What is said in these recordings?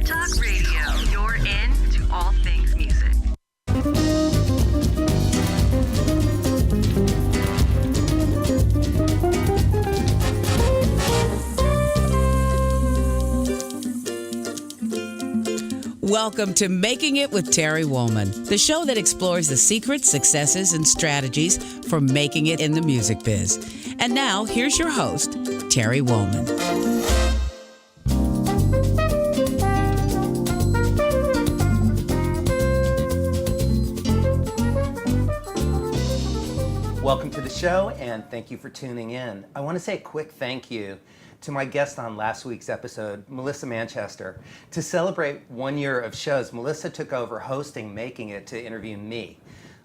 Intertalk Radio, you're in to all things music. Welcome to Making It with Terry Wollman, the show that explores the secrets, successes, and strategies for making it in the music biz. And now, here's your host, Terry Wollman. Welcome to the show, and thank you for tuning in. I want to say a quick thank you to my guest on last week's episode, Melissa Manchester. To celebrate 1 year of shows, Melissa took over hosting Making It to interview me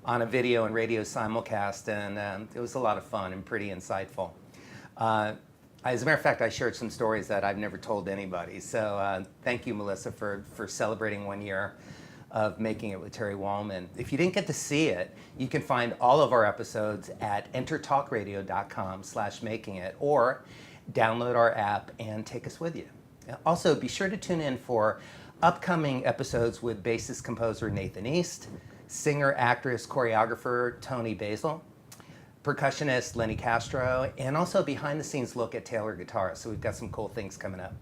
on a video and radio simulcast, and it was a lot of fun and pretty insightful. As a matter of fact, I shared some stories that I've never told anybody, so thank you, Melissa, for celebrating 1 year of Making It with Terry Wollman. If you didn't get to see it, you can find all of our episodes at entertalkradio.com/makingit, or download our app and take us with you. Also, be sure to tune in for upcoming episodes with bassist composer Nathan East, singer, actress, choreographer Tony Basil, percussionist Lenny Castro, and also behind the scenes look at Taylor Guitar. So we've got some cool things coming up.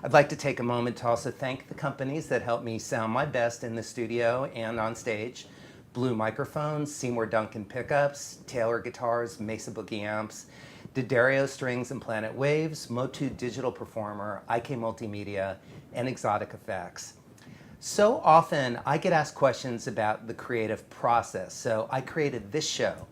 I'd like to take a moment to also thank the companies that help me sound my best in the studio and on stage: Blue Microphones, Seymour Duncan Pickups, Taylor Guitars, Mesa Boogie Amps, D'Addario Strings and Planet Waves, Motu Digital Performer, IK Multimedia, and Exotic Effects. So often I get asked questions about the creative process, so I created this show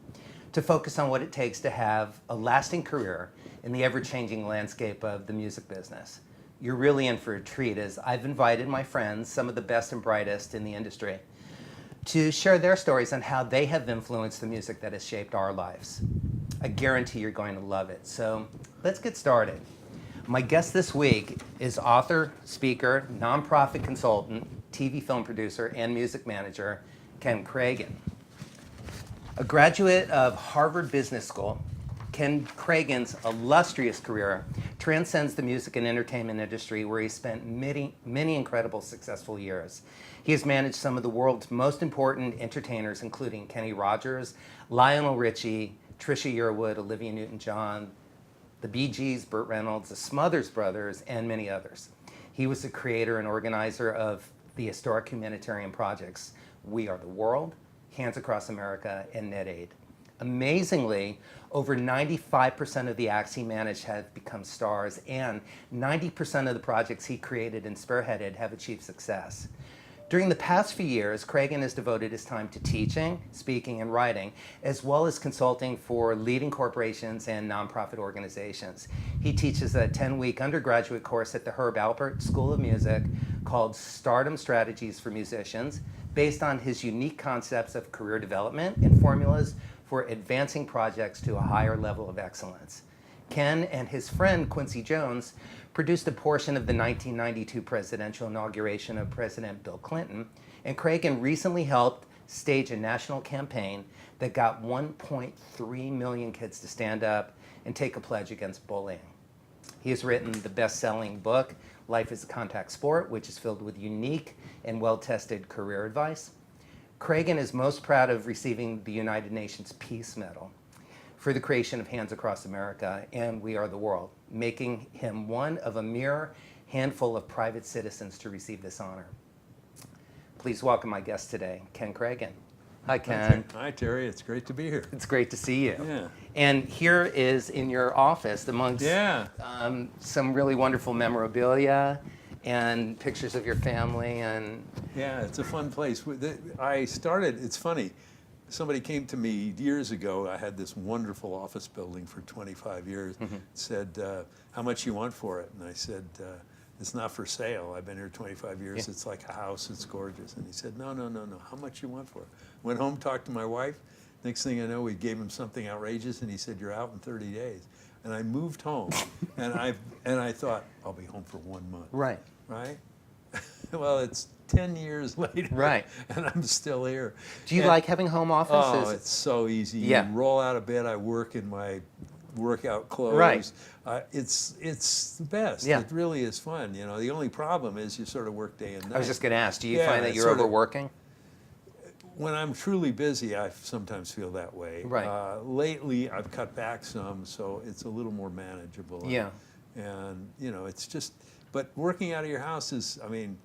to focus on what it takes to have a lasting career in the ever-changing landscape of the music business. You're really in for a treat, as I've invited my friends, some of the best and brightest in the industry, to share their stories on how they have influenced the music that has shaped our lives. I guarantee you're going to love it. So let's get started. My guest this week is author, speaker, nonprofit consultant, TV film producer, and music manager, Ken Kragen. A graduate of Harvard Business School, Ken Kragen's illustrious career transcends the music and entertainment industry, where he spent many incredible, successful years. He has managed some of the world's most important entertainers, including Kenny Rogers, Lionel Richie, Trisha Yearwood, Olivia Newton John, the Bee Gees, Burt Reynolds, the Smothers Brothers, and many others. He was the creator and organizer of the historic humanitarian projects We Are the World, Hands Across America, and NetAid. Amazingly, over 95% of the acts he managed have become stars, and 90% of the projects he created and spearheaded have achieved success. During the past few years, Kragen has devoted his time to teaching, speaking, and writing, as well as consulting for leading corporations and nonprofit organizations. He teaches a 10-week undergraduate course at the Herb Alpert School of Music called Stardom Strategies for Musicians, based on his unique concepts of career development and formulas for advancing projects to a higher level of excellence. Ken and his friend Quincy Jones produced a portion of the 1992 presidential inauguration of President Bill Clinton, and Kragen recently helped stage a national campaign that got 1.3 million kids to stand up and take a pledge against bullying. He has written the best-selling book, Life is a Contact Sport, which is filled with unique and well-tested career advice. Kragen is most proud of receiving the United Nations Peace Medal for the creation of Hands Across America and We Are the World, making him one of a mere handful of private citizens to receive this honor. Please welcome my guest today, Ken Kragen. Hi, Ken. Hi, Terry. It's great to be here. It's great to see you. Yeah. And here is in your office, amongst some really wonderful memorabilia and pictures of your family. And yeah, it's a fun place. I started, it's funny, somebody came to me years ago. I had this wonderful office building for 25 years, said, how much you want for it? And I said, it's not for sale. I've been here 25 years. Yeah. It's like a house. It's gorgeous. And he said, no. How much you want for it? Went home, talked to my wife. Next thing I know, we gave him something outrageous, and he said, you're out in 30 days. And I moved home, and I thought, I'll be home for 1 month. Right. Right? Well, it's 10 years later, right, and I'm still here. Do you like having home office? Oh, it's so easy. Yeah. You roll out of bed. I work in my workout clothes. Right. It's the best. Yeah. It really is fun. You know, the only problem is you sort of work day and night. I was just going to ask, do you Yeah, find that it's you're sort of- overworking? When I'm truly busy, I sometimes feel that way. Right. Lately, I've cut back some, so it's a little more manageable. Yeah. And, you know, it's just, but working out of your house is, I mean,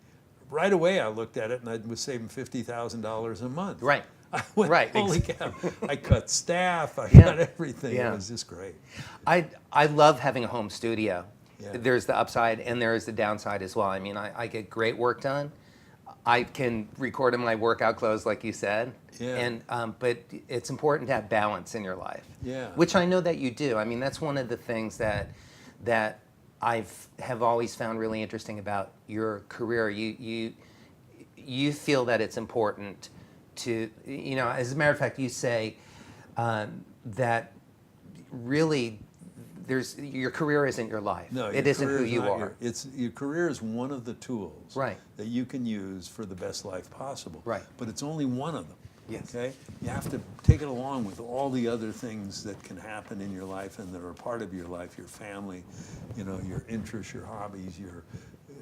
right away I looked at it and I was saving $50,000 a month. Right. I went, Right. holy cow. I cut staff, I Yeah. cut everything. Yeah. It was just great. I love having a home studio. Yeah. There's the upside and there's the downside as well. I mean, I get great work done. I can record in my workout clothes, like you said. Yeah. And but it's important to have balance in your life. Yeah. Which I know that you do. I mean, that's one of the things that have always found really interesting about your career. You feel that it's important to, you know, as a matter of fact, you say that really your career isn't your life. No, it your isn't career who is you not are. your career is one of the tools Right. that you can use for the best life possible. Right. But it's only one of them. Yes. Okay? You have to take it along with all the other things that can happen in your life and that are part of your life, your family, you know, your interests, your hobbies, your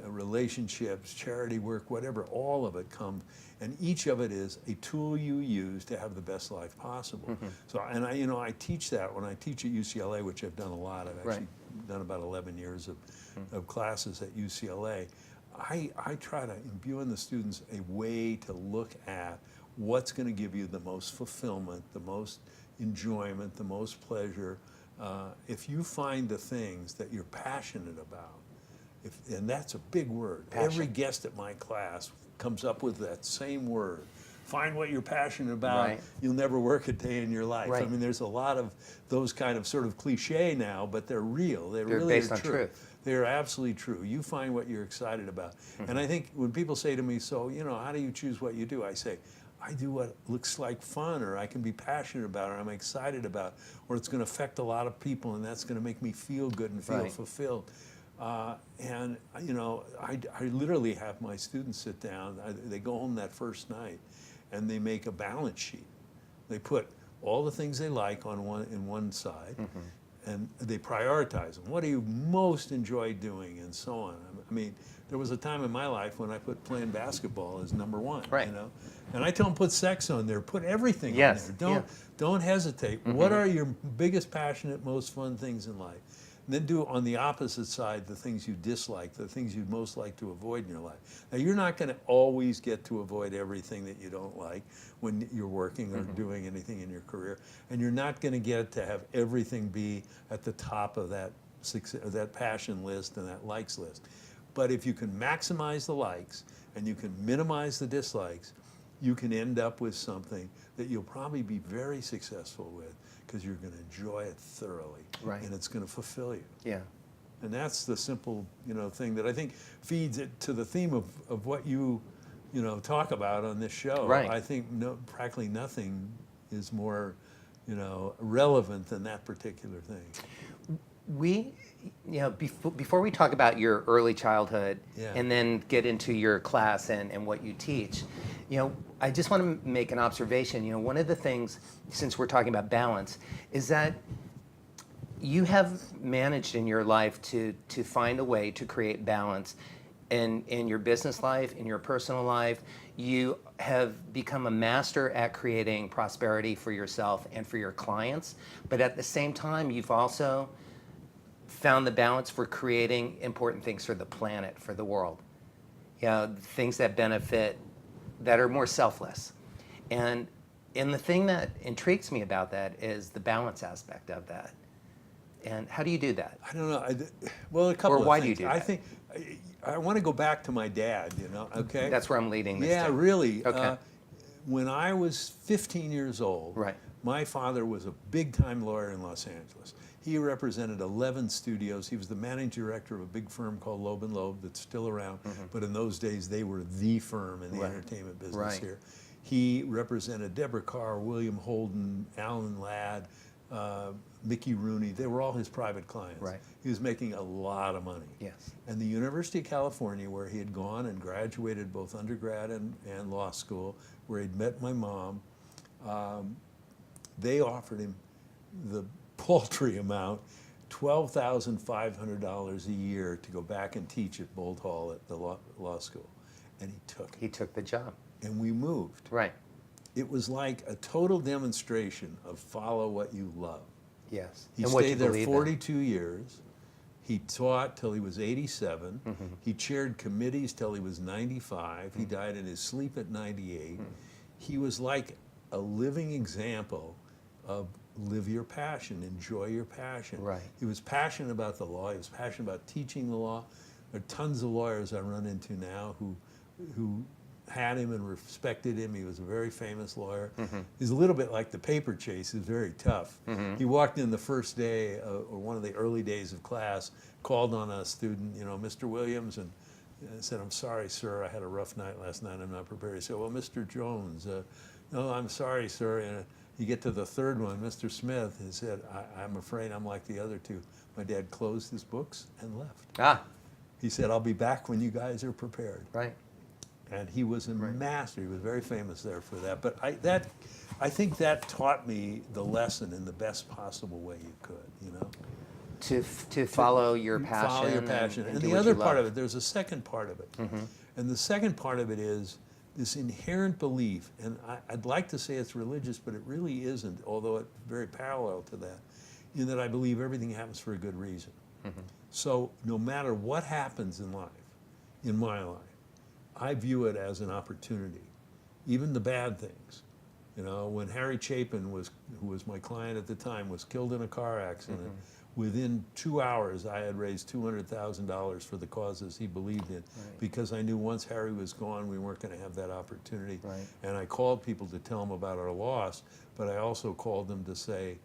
relationships, charity work, whatever, all of it comes, and each of it is a tool you use to have the best life possible. Mm-hmm. So, and I teach that when I teach at UCLA, which I've done a lot. I've actually done about 11 years of classes at UCLA. I try to imbue in the students a way to look at what's going to give you the most fulfillment, the most enjoyment, the most pleasure. If you find the things that you're passionate about, and that's a big word. Passion. Every guest at my class comes up with that same word. Find what you're passionate about. Right. You'll never work a day in your life. Right. I mean, there's a lot of those kind of sort of cliche now, but they're real. They're really based are on true. truth. They're absolutely true. You find what you're excited about. And I think when people say to me, so, you know, how do you choose what you do? I say, I do what looks like fun, or I can be passionate about, or I'm excited about, or it's going to affect a lot of people, and that's going to make me feel good and feel Right. fulfilled. And, you know, I literally have my students sit down. They go home that first night, and they make a balance sheet. They put all the things they like on one side, and they prioritize them. What do you most enjoy doing, and so on. I mean, there was a time in my life when I put playing basketball as number one. Right. You know, and I tell them put sex on there, put everything Yes, on there. Don't hesitate. What are your biggest, passionate, most fun things in life? And then do on the opposite side the things you dislike, the things you'd most like to avoid in your life. Now, you're not going to always get to avoid everything that you don't like when you're working or doing anything in your career, and you're not going to get to have everything be at the top of that passion list and that likes list. But if you can maximize the likes and you can minimize the dislikes, you can end up with something that you'll probably be very successful with, because you're going to enjoy it thoroughly, Right. and it's going to fulfill you. Yeah. And that's the simple, you know, thing that I think feeds it to the theme of what you know, talk about on this show. Right. I think practically nothing is more, you know, relevant than that particular thing. You know, before we talk about your early childhood Yeah. and then get into your class and what you teach, you know, I just want to make an observation. You know, one of the things, since we're talking about balance, is that you have managed in your life to find a way to create balance in your business life, in your personal life. You have become a master at creating prosperity for yourself and for your clients, but at the same time, you've also found the balance for creating important things for the planet, for the world. You know, things that benefit, that are more selfless. And the thing that intrigues me about that is the balance aspect of that. And how do you do that? I don't know. Well, a couple Or of why things. do you do I that? think I want to go back to my dad, you know, okay? That's where I'm leading this Yeah, to. really. Okay. When I was 15 years old, Right. my father was a big-time lawyer in Los Angeles. He represented 11 studios. He was the managing director of a big firm called Loeb & Loeb that's still around, but in those days they were the firm in the Right. entertainment business Right. here. He represented Deborah Carr, William Holden, Alan Ladd, Mickey Rooney. They were all his private clients. Right. He was making a lot of money. Yes. And the University of California, where he had gone and graduated both undergrad and law school, where he'd met my mom, they offered him the paltry amount, $12,500 a year to go back and teach at Bolt Hall at the law school. And he took it. He took the job. And we moved. Right. It was like a total demonstration of follow what you love. Yes. He And what you stayed there believe in. 42 years. He taught till he was 87. He chaired committees till he was 95. He died in his sleep at 98. He was like a living example of live your passion, enjoy your passion. Right. He was passionate about the law. He was passionate about teaching the law. There are tons of lawyers I run into now who had him and respected him. He was a very famous lawyer. He's a little bit like the paper chase. He was very tough. He walked in the first day, or one of the early days of class, called on a student, Mr. Williams, and said, "I'm sorry, sir, I had a rough night last night. I'm not prepared." He said, "Well, Mr. Jones, no, I'm sorry, sir." And you get to the third one, Mr. Smith, he said, I'm afraid I'm like the other two. My dad closed his books and left. Ah, He said, "I'll be back when you guys are prepared." right. And he was a master. He was very famous there for that. But I think that taught me the lesson in the best possible way you could, To follow your passion. Follow your passion. And do the what other you part love. of it, there's a second part of it. And the second part of it is this inherent belief, and I'd like to say it's religious, but it really isn't, although it's very parallel to that, in that I believe everything happens for a good reason. So no matter what happens in life, in my life, I view it as an opportunity, even the bad things. When Harry Chapin, who was my client at the time, was killed in a car accident, within 2 hours I had raised $200,000 for the causes he believed in, because I knew once Harry was gone, we weren't going to have that opportunity. Right. And I called people to tell them about our loss, but I also called them to say,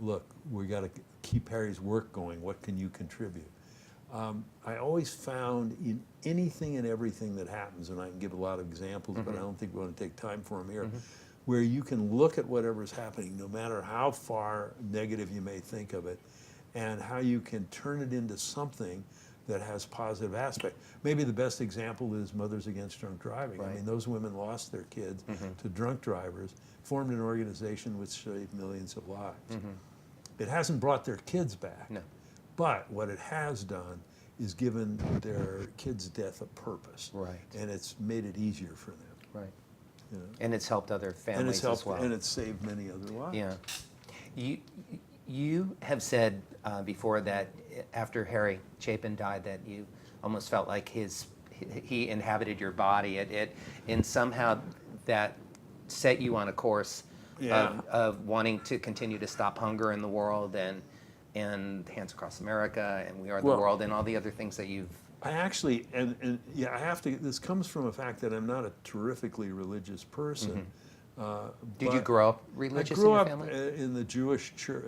look, we got to keep Harry's work going. What can you contribute? I always found in anything and everything that happens, and I can give a lot of examples, but I don't think we want to take time for them here, where you can look at whatever's happening, no matter how far negative you may think of it, and how you can turn it into something that has positive aspect. Maybe the best example is Mothers Against Drunk Driving. I mean, those women lost their kids to drunk drivers, formed an organization which saved millions of lives. It hasn't brought their kids back. No. But what it has done is given their kids' death a purpose. Right. And it's made it easier for them. Right. You know? And it's helped other families And it's helped, as well. and it's saved many other lives. Yeah. You have said before that after Harry Chapin died that you almost felt like he inhabited your body. And somehow that set you on a course of wanting to continue to stop hunger in the world and Hands Across America and We Are the World and all the other things that you've... I actually, and yeah, I have to, this comes from a fact that I'm not a terrifically religious person. Did you grow up religious I grew in your up family? in the Jewish church,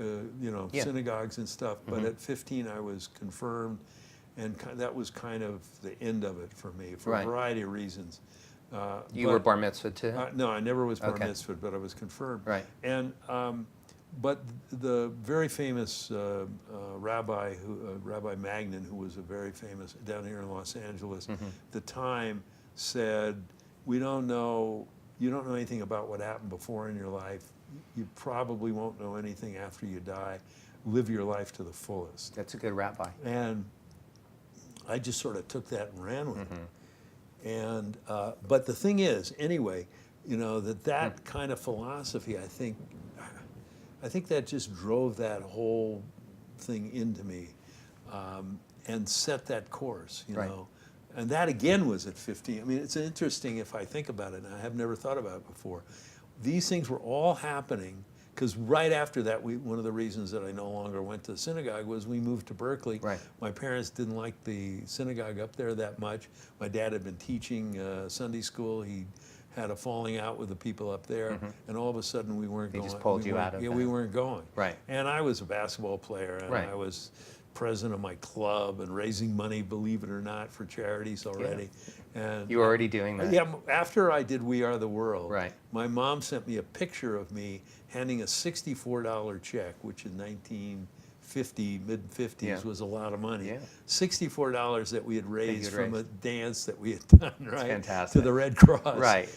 synagogues and stuff, but at 15 I was confirmed, and that was kind of the end of it for me, for a variety of reasons. You were bar mitzvah too? No, I never was bar mitzvah, but I was confirmed. Right. And but the very famous rabbi, Rabbi Magnin, who was a very famous down here in Los Angeles, at the time said, "We don't know. You don't know anything about what happened before in your life. You probably won't know anything after you die. Live your life to the fullest." That's a good rabbi. And I just sort of took that and ran with it. And but the thing is, anyway, that kind of philosophy, I think that just drove that whole thing into me, and set that course, you know. And that again was at 15. I mean, it's interesting if I think about it, and I have never thought about it before. These things were all happening because right after that, one of the reasons that I no longer went to synagogue was we moved to Berkeley. Right. My parents didn't like the synagogue up there that much. My dad had been teaching Sunday school. He had a falling out with the people up there, and all of a sudden we weren't going. They just pulled you out of that. Yeah, we weren't going. Right. And I was a basketball player, and I was president of my club and raising money, believe it or not, for charities already. And you were already doing that? Yeah, after I did We Are the World, my mom sent me a picture of me handing a $64 check, which in 1950, mid-50s was a lot of money. $64 that we had raised from a dance that we had done, Fantastic. to the Red Cross. Right.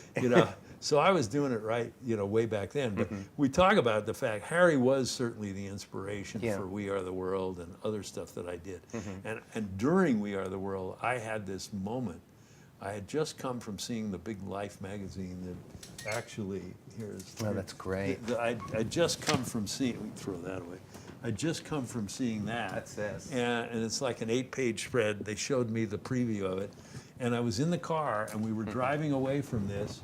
So I was doing it right, way back then. But we talk about the fact Harry was certainly the inspiration for We Are the World and other stuff that I did. And during We Are the World, I had this moment. I had just come from seeing the big Life magazine that actually, Oh, that's great. I just come from seeing, we can throw that away. I just come from seeing that. That's this. And it's like an 8-page spread. They showed me the preview of it. And I was in the car, and we were driving away from this.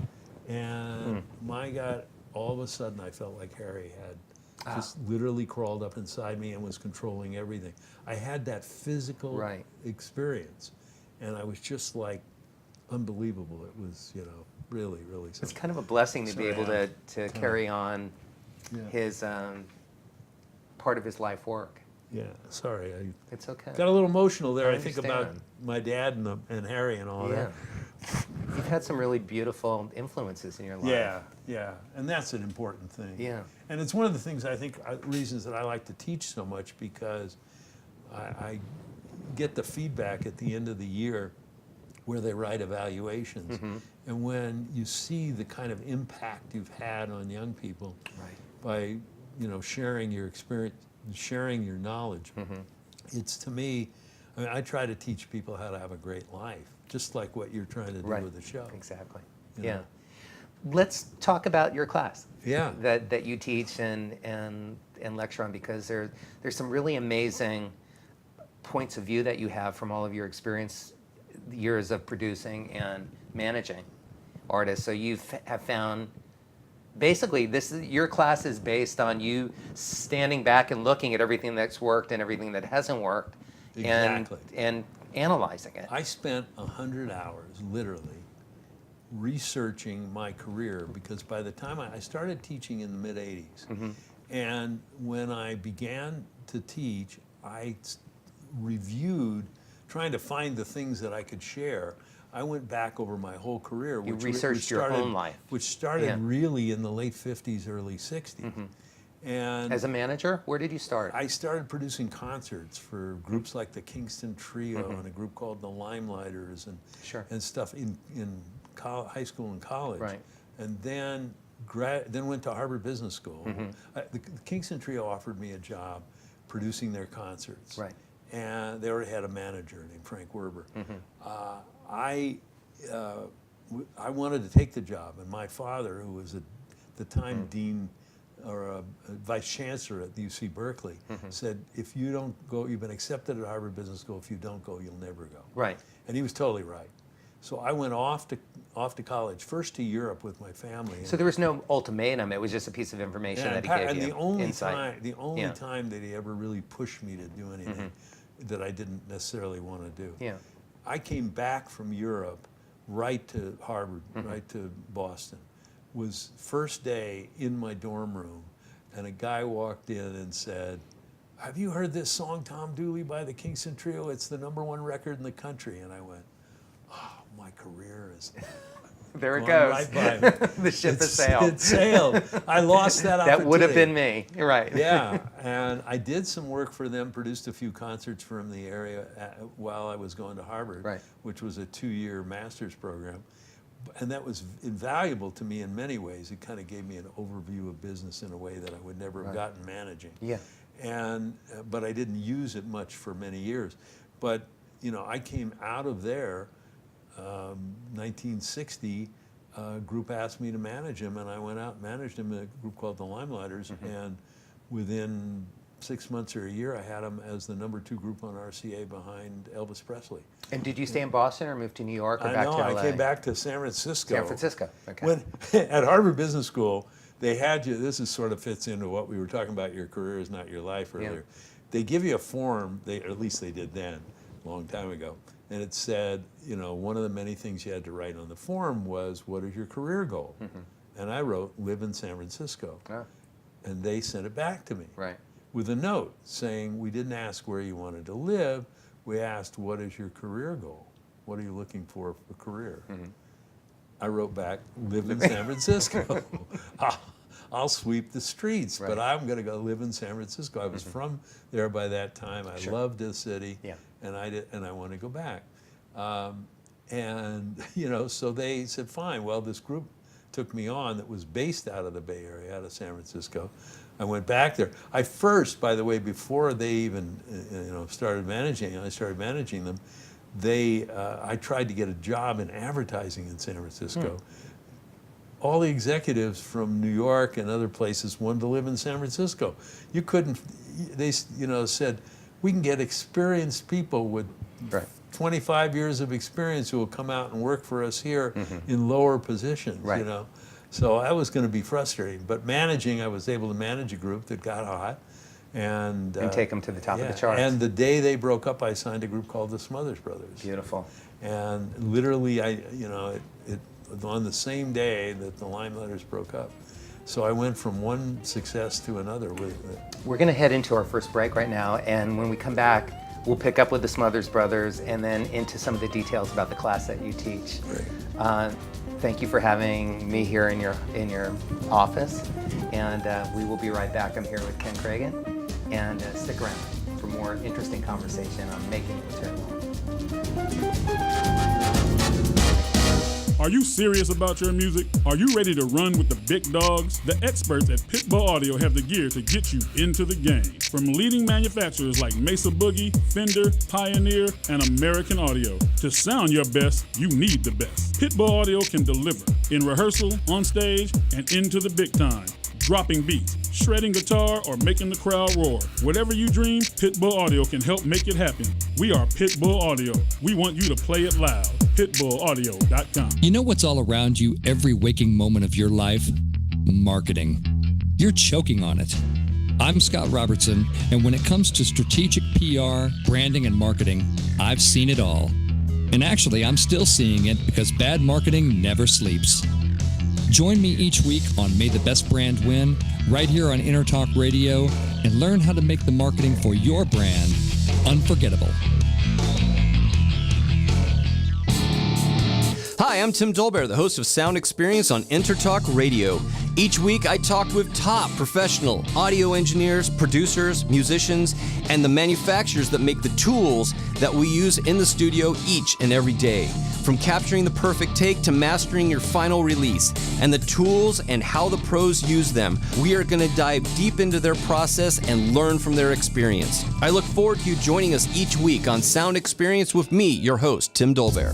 And my God, all of a sudden I felt like Harry had just literally crawled up inside me and was controlling everything. I had that physical experience. And I was just like, unbelievable. It was, really, really something. It's kind of a blessing to be able to carry on his part of his life work. Yeah, sorry. It's okay. Got a little emotional there. I I think about understand. my dad and Harry and all that. You've had some really beautiful influences in your life. Yeah, and that's an important thing. Yeah. And it's one of the things I think, reasons that I like to teach so much, because I get the feedback at the end of the year where they write evaluations. And when you see the kind of impact you've had on young people by, sharing your experience, sharing your knowledge, it's, to me, I try to teach people how to have a great life, just like what you're trying to do with the show. Exactly. You Yeah. know? Let's talk about your class. Yeah. That you teach and lecture on, because there's some really amazing points of view that you have from all of your experience, years of producing and managing artists. So you have found, basically, your class is based on you standing back and looking at everything that's worked and everything that hasn't worked, and analyzing it. I spent 100 hours, literally, researching my career, because by the time I started teaching in the mid-'80s, and when I began to teach, I reviewed, trying to find the things that I could share. I went back over my whole career. You researched your own life. Which started really in the late 50s, early 60s. And as a manager, where did you start? I started producing concerts for groups like the Kingston Trio and a group called the Limelighters and stuff in high school and college. Right. And then went to Harvard Business School. The Kingston Trio offered me a job producing their concerts. Right. And they already had a manager named Frank Werber. I wanted to take the job, and my father, who was at the time dean or a vice chancellor at the UC Berkeley, said, if you don't go, you've been accepted at Harvard Business School, if you don't go, you'll never go. Right. And he was totally right. So I went off to college, first to Europe with my family. So there was no ultimatum, it was just a piece of information that he gave you, the only insight. time that he ever really pushed me to do anything that I didn't necessarily want to do. Yeah. I came back from Europe right to Harvard, right to Boston. Was first day in my dorm room, and a guy walked in and said, have you heard this song, Tom Dooley, by the Kingston Trio? It's the #1 record in the country. And I went, oh, my career is there it gone goes. right by me. The ship has sailed. It sailed. I lost that opportunity. That would have been me. You're right. Yeah, and I did some work for them, produced a few concerts from the area while I was going to Harvard, which was a 2-year master's program. And that was invaluable to me in many ways. It kind of gave me an overview of business in a way that I would never have gotten managing. Yeah. But I didn't use it much for many years. But, I came out of there, 1960, a group asked me to manage him, and I went out and managed him in a group called the Limelighters, and within 6 months or a year, I had him as the #2 group on RCA behind Elvis Presley. And did you stay in Boston or move to New York or back to LA? I came back to San Francisco. San Francisco, okay. When, at Harvard Business School, they had you, this is sort of fits into what we were talking about, your career is not your life earlier. They give you a form, or at least they did then, a long time ago, and it said, one of the many things you had to write on the form was, what is your career goal? And I wrote, live in San Francisco. And they sent it back to me. Right. With a note saying, we didn't ask where you wanted to live, we asked, what is your career goal? What are you looking for a career? I wrote back, live in San Francisco. I'll sweep the streets, but I'm going to go live in San Francisco. I was from there by that time. I loved the city, and I want to go back. So they said, fine. Well, this group took me on that was based out of the Bay Area, out of San Francisco. I went back there. I first, by the way, before they even started managing, I started managing them. I tried to get a job in advertising in San Francisco. All the executives from New York and other places wanted to live in San Francisco. You couldn't. They said, we can get experienced people with 25 years of experience who will come out and work for us here in lower positions. Right. So I was going to be frustrating. But I was able to manage a group that got hot. And take them to the top of the charts. And the day they broke up, I signed a group called the Smothers Brothers. Beautiful. And literally, it was on the same day that the Limelighters broke up. So I went from one success to another. We're going to head into our first break right now, and when we come back, we'll pick up with the Smothers Brothers and then into some of the details about the class that you teach. Great. Thank you for having me here in your office, and we will be right back. I'm here with Ken Kragen, and stick around for more interesting conversation on Making It with Terry Wollman. Are you serious about your music? Are you ready to run with the big dogs? The experts at Pitbull Audio have the gear to get you into the game. From leading manufacturers like Mesa Boogie, Fender, Pioneer, and American Audio. To sound your best, you need the best. Pitbull Audio can deliver in rehearsal, on stage, and into the big time. Dropping beats, shredding guitar, or making the crowd roar. Whatever you dream, Pitbull Audio can help make it happen. We are Pitbull Audio. We want you to play it loud. PitbullAudio.com. You know what's all around you every waking moment of your life? Marketing. You're choking on it. I'm Scott Robertson, and when it comes to strategic PR, branding, and marketing, I've seen it all. And actually, I'm still seeing it because bad marketing never sleeps. Join me each week on May the Best Brand Win, right here on Intertalk Radio, and learn how to make the marketing for your brand unforgettable. Hi, I'm Tim Dolbear, the host of Sound Experience on Intertalk Radio. Each week, I talk with top professional audio engineers, producers, musicians, and the manufacturers that make the tools that we use in the studio each and every day. From capturing the perfect take to mastering your final release, and the tools and how the pros use them, we are going to dive deep into their process and learn from their experience. I look forward to you joining us each week on Sound Experience with me, your host, Tim Dolbear.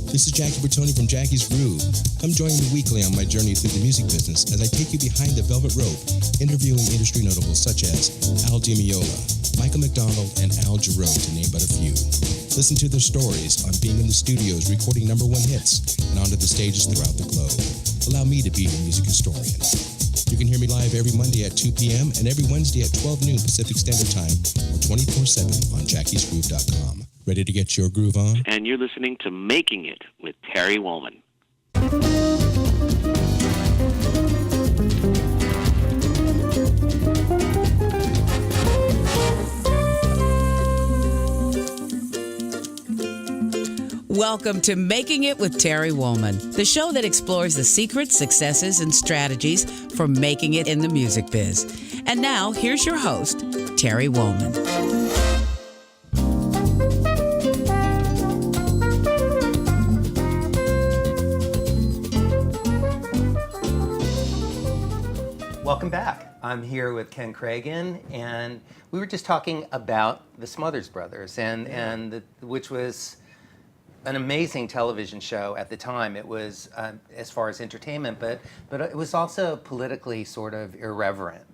This is Jackie Bertoni from Jackie's Groove. Come join me weekly on my journey through the music business as I take you behind the velvet rope, interviewing industry notables such as Al Di Meola, Michael McDonald, and Al Jarreau, to name but a few. Listen to their stories on being in the studios recording #1 hits and onto the stages throughout the globe. Allow me to be your music historian. You can hear me live every Monday at 2 p.m. and every Wednesday at 12 noon Pacific Standard Time or 24/7 on jackiesgroove.com. Ready to get your groove on? And you're listening to Making It with Terry Wollman. Welcome to Making It with Terry Wollman, the show that explores the secrets, successes, and strategies for making it in the music biz. And now, here's your host, Terry Wollman. Welcome back. I'm here with Ken Kragen, and we were just talking about the Smothers Brothers, which was an amazing television show at the time. It was as far as entertainment, but it was also politically sort of irreverent,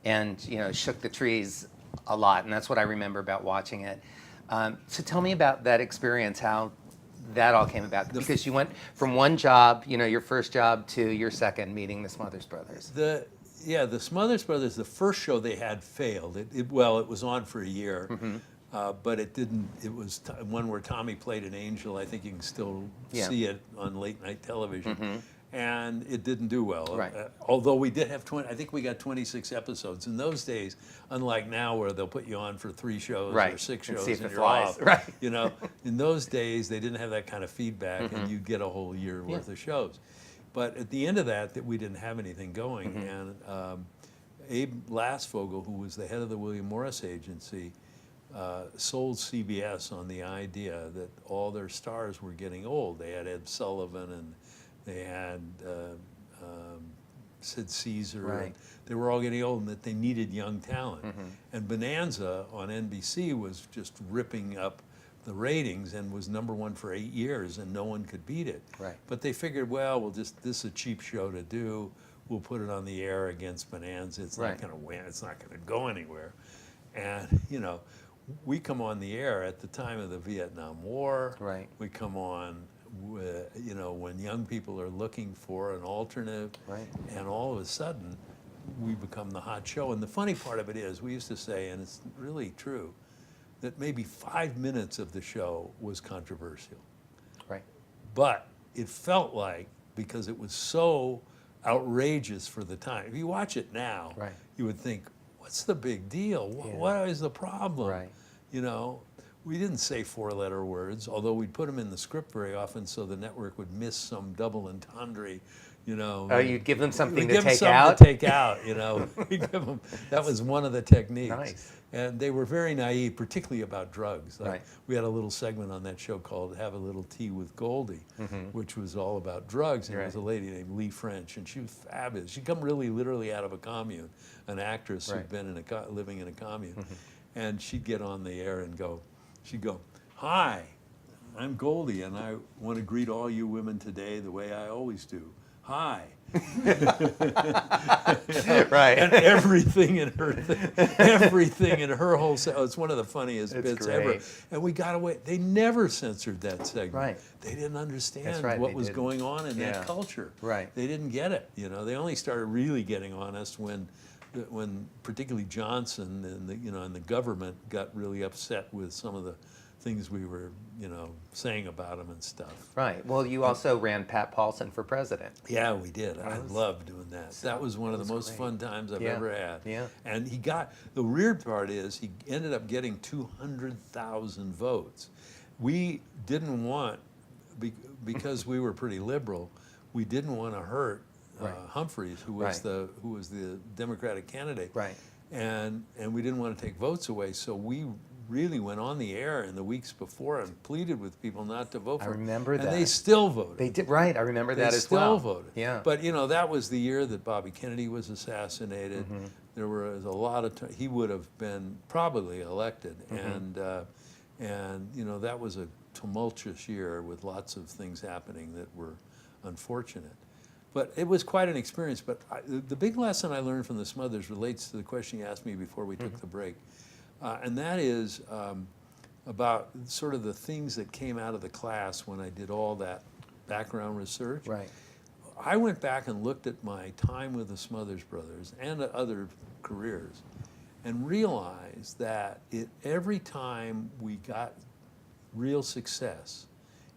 and shook the trees a lot, and that's what I remember about watching it. So tell me about that experience, how that all came about, because you went from one job, your first job, to your second, meeting the Smothers Brothers. The Smothers Brothers, the first show they had failed. It was on for a year, but it didn't. It was one where Tommy played an angel. I think you can still see it on late night television, and it didn't do well. Right. Although we did have 20, I think we got 26 episodes. In those days, unlike now where they'll put you on for 3 shows or 6 shows see if and it you're flies. off. Right. In those days they didn't have that kind of feedback, and you'd get a whole year worth of shows. But at the end of that we didn't have anything going, and Abe Lasvogel, who was the head of the William Morris Agency, sold CBS on the idea that all their stars were getting old. They had Ed Sullivan and they had Sid Caesar. Right. And they were all getting old, and that they needed young talent. And Bonanza on NBC was just ripping up the ratings and was #1 for 8 years, and no one could beat it. Right. But they figured, well, this is a cheap show to do. We'll put it on the air against Bonanza. It's not going to win. It's not going to go anywhere. And, we come on the air at the time of the Vietnam War. Right. We come on, when young people are looking for an alternative. Right. And all of a sudden, we become the hot show. And the funny part of it is, we used to say, and it's really true, that maybe 5 minutes of the show was controversial. Right. But it felt like, because it was so outrageous for the time, if you watch it now, Right. you would think, what's the big deal? What is the problem? Right. We didn't say 4-letter words, although we'd put them in the script very often so the network would miss some double entendre. Oh, you'd give them something to give them take something out? to take out, We'd give them, that was one of the techniques. Nice. And they were very naive, particularly about drugs. Right. We had a little segment on that show called Have a Little Tea with Goldie, which was all about drugs. And it was a lady named Lee French, and she was fabulous. She'd come really literally out of a commune, an actress who'd been living in a commune. And she'd get on the air and she'd go, "Hi, I'm Goldie, and I want to greet all you women today the way I always do. Hi." Right. And everything in her whole it's one of the funniest bits ever. And we got away. They never censored that segment. Right. They didn't understand right, what they was didn't. going on in that culture. Right. They didn't get it. They only started really getting on us when particularly Johnson and the government got really upset with some of the things we were, saying about him and stuff. Right. Well, you also ran Pat Paulson for president. Yeah, we did. I loved doing that. That was one of the most fun times I've ever had. Yeah. And the weird part is he ended up getting 200,000 votes. We didn't want, because we were pretty liberal, we didn't want to hurt Humphreys, who was the Democratic candidate. Right. And we didn't want to take votes away, so we really went on the air in the weeks before and pleaded with people not to vote for him. I remember that. And they still voted. They did, right. I remember that as well. They still voted. Yeah. But, that was the year that Bobby Kennedy was assassinated. There was a lot of he would have been probably elected. And that was a tumultuous year with lots of things happening that were unfortunate. But it was quite an experience. But the big lesson I learned from the Smothers relates to the question you asked me before we took the break. And that is about sort of the things that came out of the class when I did all that background research. Right. I went back and looked at my time with the Smothers Brothers and other careers and realized that every time we got real success,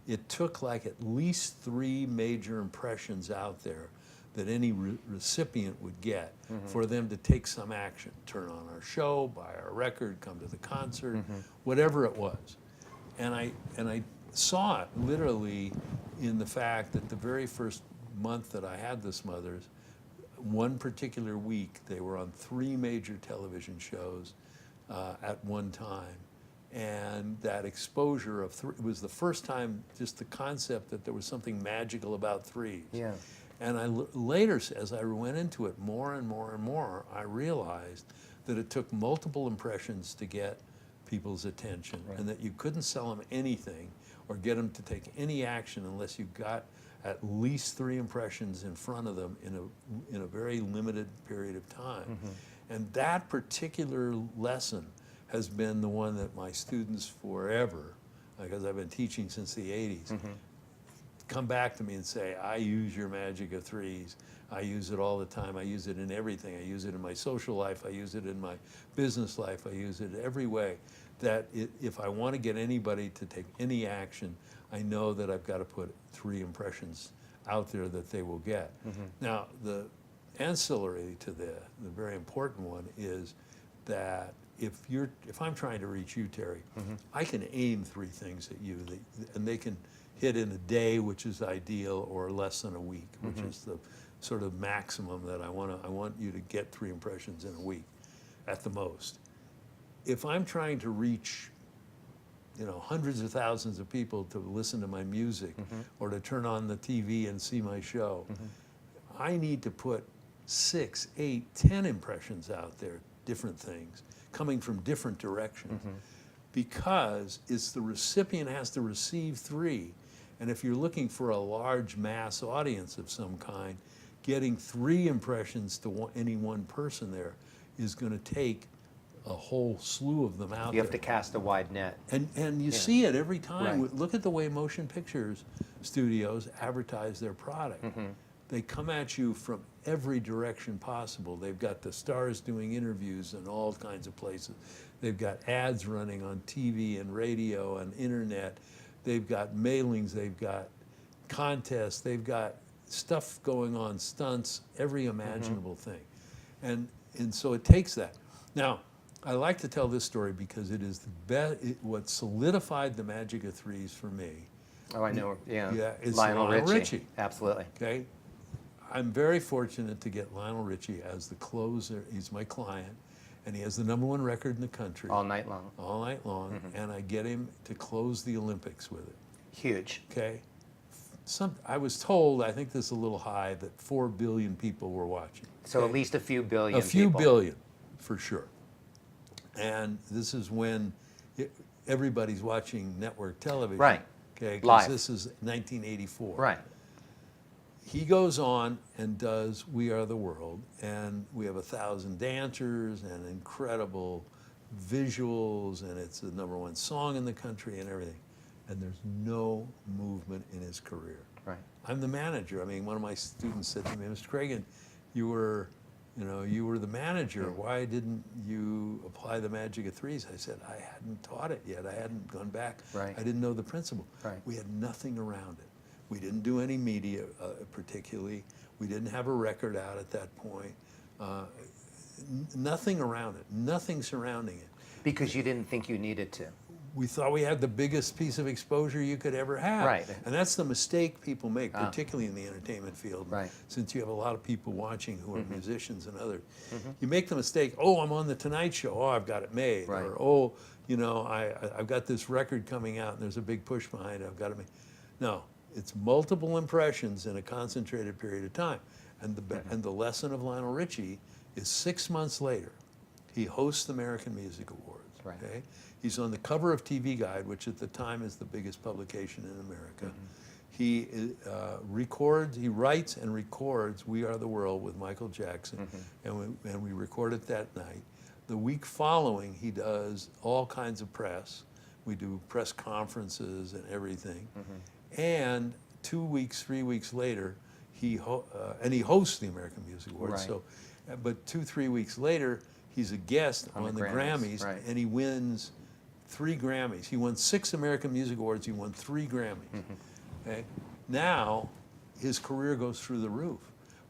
it took like at least 3 major impressions out there that any recipient would get for them to take some action, turn on our show, buy our record, come to the concert, whatever it was. And I saw it literally in the fact that the very first month that I had the Smothers, one particular week, they were on 3 major television shows at one time. And that exposure of it was the first time, just the concept that there was something magical about threes. Yeah. And later, as I went into it more and more and more, I realized that it took multiple impressions to get people's attention, and that you couldn't sell them anything or get them to take any action unless you got at least 3 impressions in front of them in a very limited period of time. And that particular lesson has been the one that my students forever, because I've been teaching since the 80s, come back to me and say, I use your magic of threes. I use it all the time. I use it in everything. I use it in my social life. I use it in my business life. I use it every way. That if I want to get anybody to take any action, I know that I've got to put 3 impressions out there that they will get. Now, the ancillary to the very important one is that if I'm trying to reach you, Terry, I can aim 3 things at you, and they can hit in a day, which is ideal, or less than a week, which is the sort of maximum that I want you to get 3 impressions in a week, at the most. If I'm trying to reach hundreds of thousands of people to listen to my music or to turn on the TV and see my show. I need to put 6, 8, 10 impressions out there, different things, coming from different directions. Because it's the recipient has to receive 3. And if you're looking for a large mass audience of some kind, getting 3 impressions to any one person there is going to take a whole slew of them out there. You have to cast a wide net. And you see it every time. Right. Look at the way motion pictures studios advertise their product. They come at you from every direction possible. They've got the stars doing interviews in all kinds of places. They've got ads running on TV and radio and internet. They've got mailings. They've got contests. They've got stuff going on, stunts, every imaginable thing. And so it takes that. Now, I like to tell this story because it is the best, what solidified the magic of threes for me. Oh, I know. Yeah. It's Lionel Lionel Richie. Richie. Absolutely. Okay. I'm very fortunate to get Lionel Richie as the closer. He's my client, and he has the #1 record in the country. All night long. All night long, and I get him to close the Olympics with it. Huge. Okay. I was told, I think this is a little high, that 4 billion people were watching. So okay? at least a few billion. A few people. billion, for sure. And this is when everybody's watching network television. Right. Okay, Live. because this is 1984. Right. He goes on and does We Are the World, and we have 1,000 dancers and incredible visuals, and it's the #1 song in the country and everything. And there's no movement in his career. Right. I'm the manager. I mean, one of my students said to me, Mr. Kragen, you were the manager. Why didn't you apply the magic of threes? I said, I hadn't taught it yet. I hadn't gone back. Right. I didn't know the principle. Right. We had nothing around it. We didn't do any media particularly. We didn't have a record out at that point. Nothing around it. Nothing surrounding it. Because you didn't think you needed to. We thought we had the biggest piece of exposure you could ever have. Right. And that's the mistake people make, particularly in the entertainment field. Right. Since you have a lot of people watching who are musicians and others. You make the mistake, oh, I'm on the Tonight Show, oh, I've got it made. Right. Or, oh, I've got this record coming out and there's a big push behind it, I've got it made. No, it's multiple impressions in a concentrated period of time. And the lesson of Lionel Richie is 6 months later, he hosts the American Music Awards. Right. Okay? He's on the cover of TV Guide, which at the time is the biggest publication in America. He writes and records We Are the World with Michael Jackson, and we record it that night. The week following, he does all kinds of press. We do press conferences and everything. And 2 weeks, 3 weeks later, he hosts the American Music Awards. Right. So, but 2, 3 weeks later, he's a guest on the Grammys, right. and he wins 3 Grammys. He won 6 American Music Awards. He won 3 Grammys. Okay? Now, his career goes through the roof.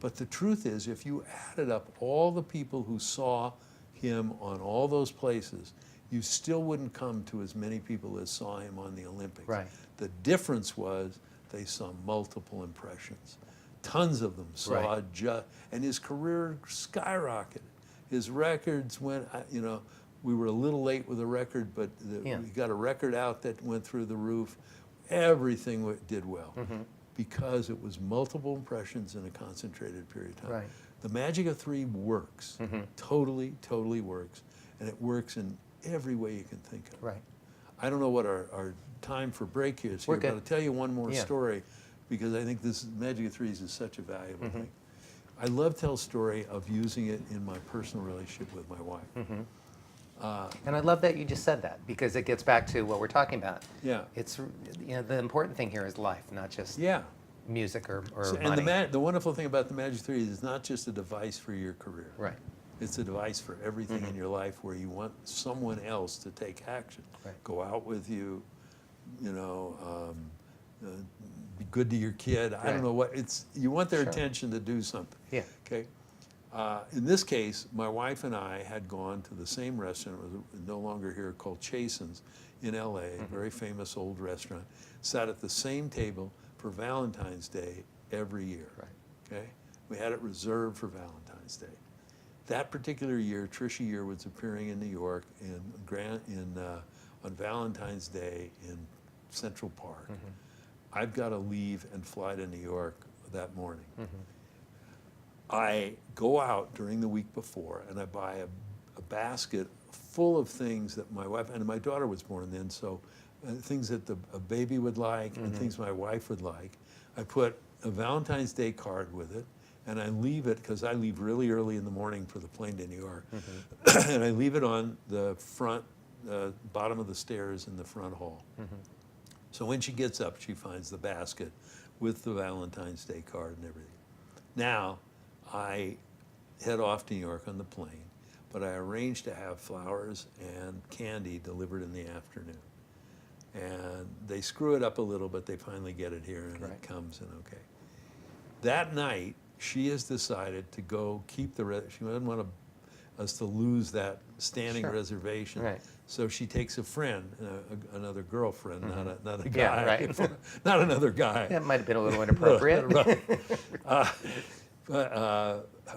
But the truth is, if you added up all the people who saw him on all those places, you still wouldn't come to as many people as saw him on the Olympics. Right. The difference was they saw multiple impressions. Tons of them saw Right. and his career skyrocketed. His records went, we were a little late with a record, but we got a record out that went through the roof. Everything did well because it was multiple impressions in a concentrated period of time. Right. The magic of 3 works, totally, totally works, and it works in every way you can think of. Right. I don't know what our time for break here is We're here, good. but I'll tell you one more Yeah. story because I think this magic of threes is such a valuable thing. I love to tell a story of using it in my personal relationship with my wife. And I love that you just said that because it gets back to what we're talking about. Yeah. It's the important thing here is life, not just Yeah. music or And money. the wonderful thing about the magic three is it's not just a device for your career. Right. It's a device for everything in your life where you want someone else to take action. Right. Go out with you, be good to your kid. I don't know what you want their attention to do something. Yeah. Okay. In this case, my wife and I had gone to the same restaurant, it was no longer here, called Chapin's in LA, a very famous old restaurant, sat at the same table for Valentine's Day every year. Right. Okay. We had it reserved for Valentine's Day. That particular year, Trisha Yearwood's appearing in New York on Valentine's Day in Central Park. I've got to leave and fly to New York that morning. I go out during the week before and I buy a basket full of things that my wife, and my daughter was born then, so things that a baby would like and things my wife would like. I put a Valentine's Day card with it, and I leave it, because I leave really early in the morning for the plane to New York, and I leave it on the front, bottom of the stairs in the front hall. So when she gets up, she finds the basket with the Valentine's Day card and everything. Now, I head off to New York on the plane, but I arrange to have flowers and candy delivered in the afternoon. And they screw it up a little, but they finally get it here, and it comes in okay. That night, she has decided to go keep she doesn't want us to lose that standing reservation. So she takes a friend, another girlfriend, not a guy, not another guy. That might have been a little inappropriate. But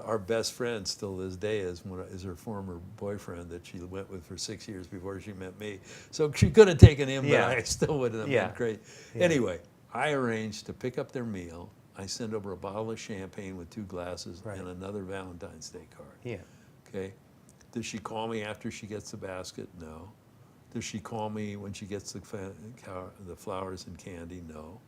our best friend still this day is her former boyfriend that she went with for 6 years before she met me. So she could have taken him, but I still would have been great. Anyway, I arranged to pick up their meal. I send over a bottle of champagne with 2 glasses and another Valentine's Day card. Okay. Does she call me after she gets the basket? No. Does she call me when she gets the flowers and candy? No.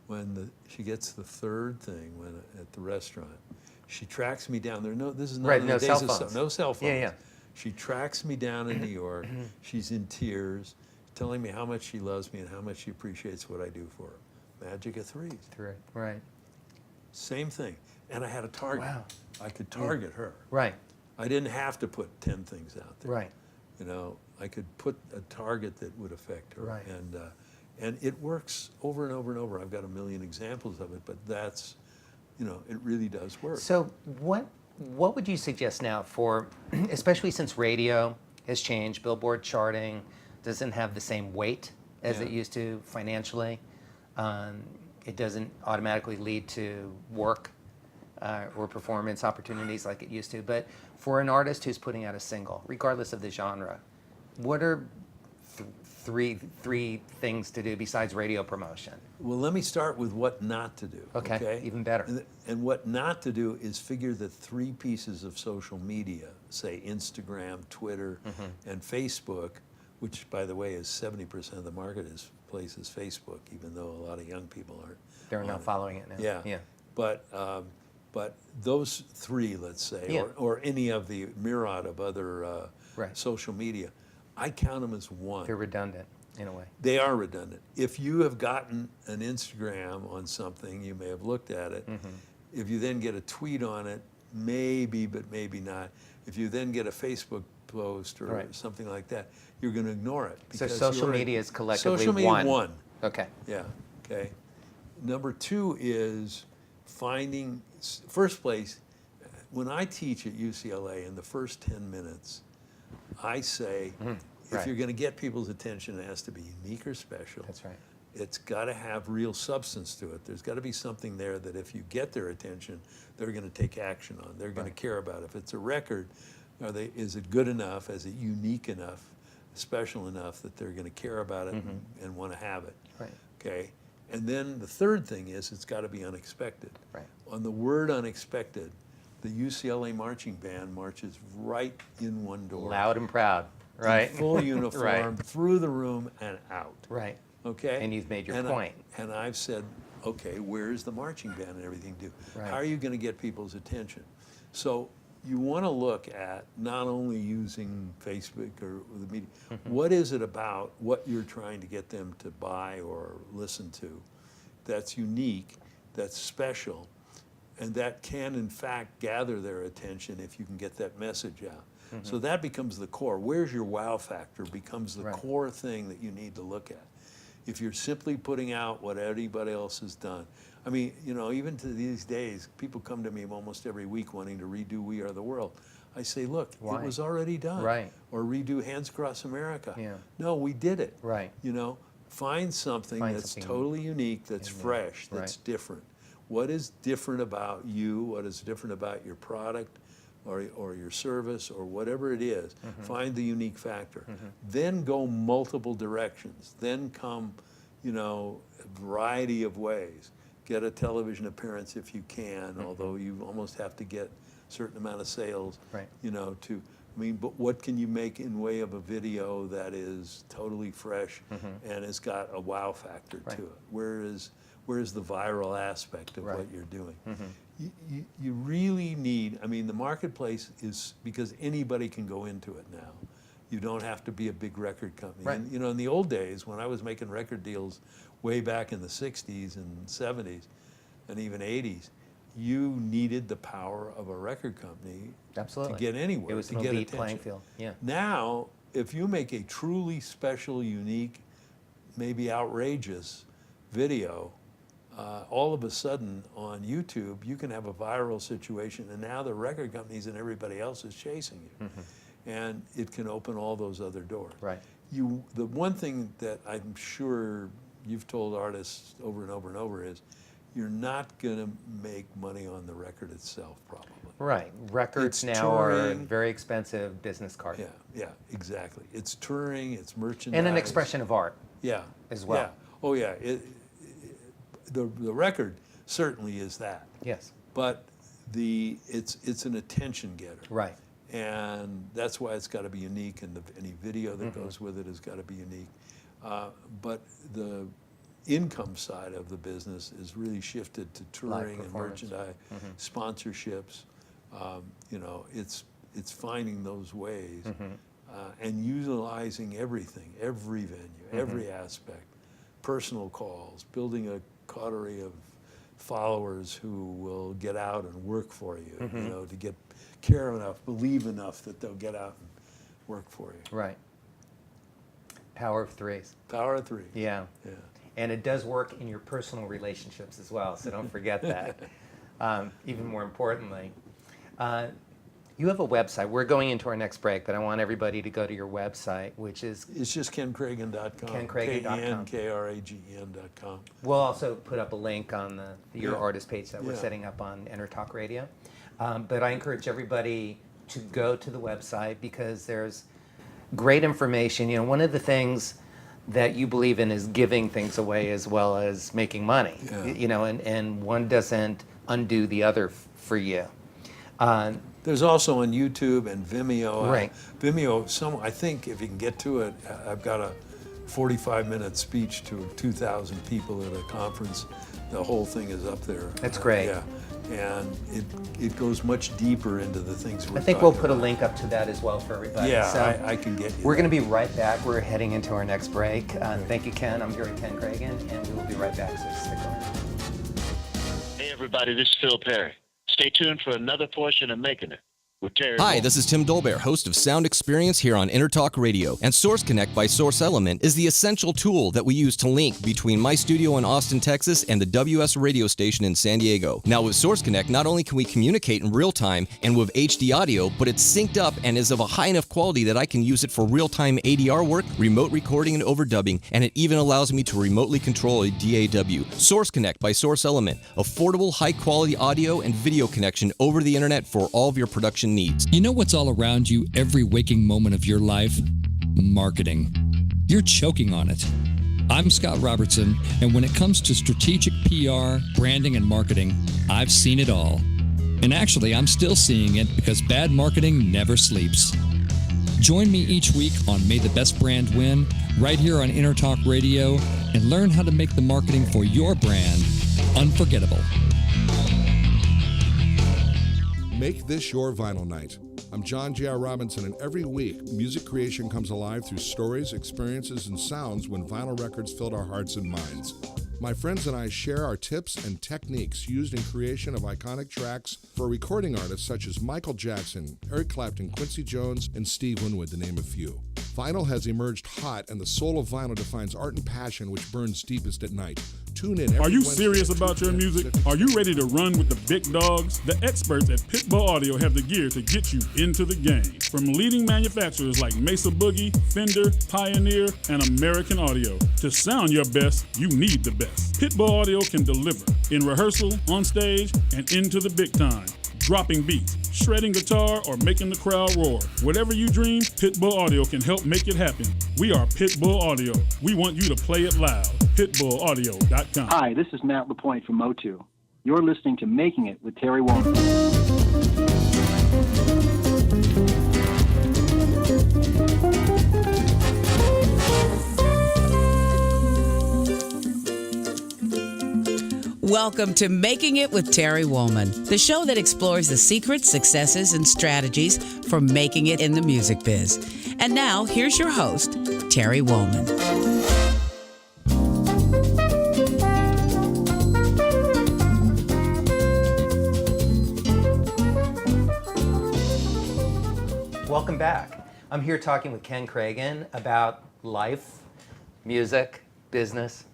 When she gets the third thing at the restaurant, she tracks me down there. No, this is not no cell phones. No cell phones. She tracks me down in New York. She's in tears, telling me how much she loves me and how much she appreciates what I do for her. Magic of threes. Right. Same thing. And I had a target. Wow. I could target her. Right. I didn't have to put 10 things out there. Right. You know, I could put a target that would affect her. Right. And it works over and over and over. I've got a million examples of it, but that's, you know, it really does work. So what would you suggest now for, especially since radio has changed, Billboard charting doesn't have the same weight as it used to financially. It doesn't automatically lead to work or performance opportunities like it used to. But for an artist who's putting out a single, regardless of the genre, what are three things to do besides radio promotion? Well, let me start with what not to do. Okay? Even better. And what not to do is figure the 3 pieces of social media, say Instagram, Twitter, and Facebook, which, by the way, is 70% of the marketplace is Facebook, even though a lot of young people aren't. They're not following it now. Yeah. But those 3, let's say, or any of the myriad of other social media, I count them as one. They're redundant in a way. They are redundant. If you have gotten an Instagram on something, you may have looked at it. If you then get a tweet on it, maybe, but maybe not. If you then get a Facebook post or something like that, you're going to ignore it. So social media is collectively social media one. Okay. Yeah, okay. Number 2 is finding, first place, when I teach at UCLA in the first 10 minutes, I say, if you're going to get people's attention, it has to be unique or special. That's right. It's got to have real substance to it. There's got to be something there that if you get their attention, they're going to take action on. They're going to care about it. If it's a record, is it good enough? Is it unique enough, special enough that they're going to care about it and want to have it? Right. Okay. And then the third thing is it's got to be unexpected. Right. On the word unexpected, the UCLA marching band marches right in one door. Loud and proud, right? In full uniform, through the room and out. Right. Okay? And you've made your point. And I've said, okay, where's the marching band and everything do? Right. How are you going to get people's attention? So you want to look at not only using Facebook or the media, what is it about what you're trying to get them to buy or listen to that's unique, that's special, and that can, in fact, gather their attention if you can get that message out. So that becomes the core. Where's your wow factor becomes the core thing that you need to look at. If you're simply putting out what anybody else has done. I mean, you know, even to these days, people come to me almost every week wanting to redo We Are the World. I say, look, it was already done. Right. Or redo Hands Across America. Yeah. No, we did it. Right. You know, find something that's totally unique, that's fresh, that's different. What is different about you? What is different about your product? or your service or whatever it is. Find the unique factor. Then go multiple directions. Then come, a variety of ways. Get a television appearance if you can, although you almost have to get a certain amount of sales, Right. But what can you make in way of a video that is totally fresh and has got a wow factor Right. to it? Where is the viral aspect of Right. what you're doing? You really need, the marketplace is, because anybody can go into it now. You don't have to be a big record company. Right. And, in the old days, when I was making record deals way back in the 60s and 70s and even 80s, you needed the power of a record company Absolutely. to get anywhere, It was to an get elite attention. playing field. Yeah. Now, if you make a truly special, unique, maybe outrageous video, all of a sudden on YouTube, you can have a viral situation, and now the record companies and everybody else is chasing you. And it can open all those other doors. Right. The one thing that I'm sure you've told artists over and over and over is, you're not going to make money on the record itself, probably. Right. Records It's now are touring. very expensive business card. Yeah, exactly. It's touring, it's merchandise. And an expression of art. Yeah. as well. Yeah. Oh, yeah. The record certainly is that. Yes. But it's an attention getter. Right. And that's why it's got to be unique, and any video that goes with it has got to be unique. But the income side of the business is really shifted to touring and merchandise, sponsorships. It's finding those ways and utilizing everything, every venue, every aspect, personal calls, building a coterie of followers who will get out and work for you, to care enough, believe enough that they'll get out and work for you. Right. Power of threes. Power of three. Yeah. Yeah. And it does work in your personal relationships as well, so don't forget that. Even more importantly, you have a website. We're going into our next break, but I want everybody to go to your website, which is... It's just KenKragen.com. KenKragen.com. KenKragen.com. We'll also put up a link on your artist page that we're setting up on EnterTalk Radio. But I encourage everybody to go to the website because there's great information. One of the things that you believe in is giving things away as well as making money. Yeah. And one doesn't undo the other for you. There's also on YouTube and Vimeo. Right. Vimeo, I think if you can get to it, I've got a 45-minute speech to 2,000 people at a conference. The whole thing is up there. That's great. Yeah. And it goes much deeper into the things we're I think we'll talking put a about. link up to that as well for everybody. Yeah, So I can get you. we're going to be right back. We're heading into our next break. Thank you, Ken. I'm here with Ken Kragen, and we will be right back, so stick around. Hey, everybody, this is Phil Perry. Stay tuned for another portion of Making It with Terry Hi, Wollman. this is Tim Dolbear, host of Sound Experience here on InterTalk Radio. And Source Connect by Source Element is the essential tool that we use to link between my studio in Austin, Texas and the WS radio station in San Diego. Now with Source Connect, not only can we communicate in real time and with HD audio, but it's synced up and is of a high enough quality that I can use it for real-time ADR work, remote recording and overdubbing, and it even allows me to remotely control a DAW. Source Connect by Source Element, affordable, high-quality audio and video connection over the internet for all of your production needs. You know what's all around you every waking moment of your life? Marketing. You're choking on it. I'm Scott Robertson, and when it comes to strategic PR, branding, and marketing, I've seen it all. And actually, I'm still seeing it because bad marketing never sleeps. Join me each week on May the Best Brand Win, right here on InterTalk Radio, and learn how to make the marketing for your brand unforgettable. Make this your vinyl night. I'm John J.R. Robinson, and every week, music creation comes alive through stories, experiences, and sounds when vinyl records filled our hearts and minds. My friends and I share our tips and techniques used in creation of iconic tracks for recording artists such as Michael Jackson, Eric Clapton, Quincy Jones, and Steve Winwood, to name a few. Vinyl has emerged hot, and the soul of vinyl defines art and passion which burns deepest at night. Tune in. Are you serious about your music? Are you ready to run with the big dogs? The experts at Pitbull Audio have the gear to get you into the game. From leading manufacturers like Mesa Boogie, Fender, Pioneer, and American Audio. To sound your best, you need the best. Pitbull Audio can deliver in rehearsal, on stage, and into the big time. dropping beats, shredding guitar, or making the crowd roar. Whatever you dream, Pitbull Audio can help make it happen. We are Pitbull Audio. We want you to play it loud. PitbullAudio.com. Hi, this is Matt LaPointe from Motu. You're listening to Making It with Terry Wollman. Welcome to Making It with Terry Wollman, the show that explores the secrets, successes, and strategies for making it in the music biz. And now, here's your host, Terry Wollman. Welcome back. I'm here talking with Ken Kragen about life, music, business,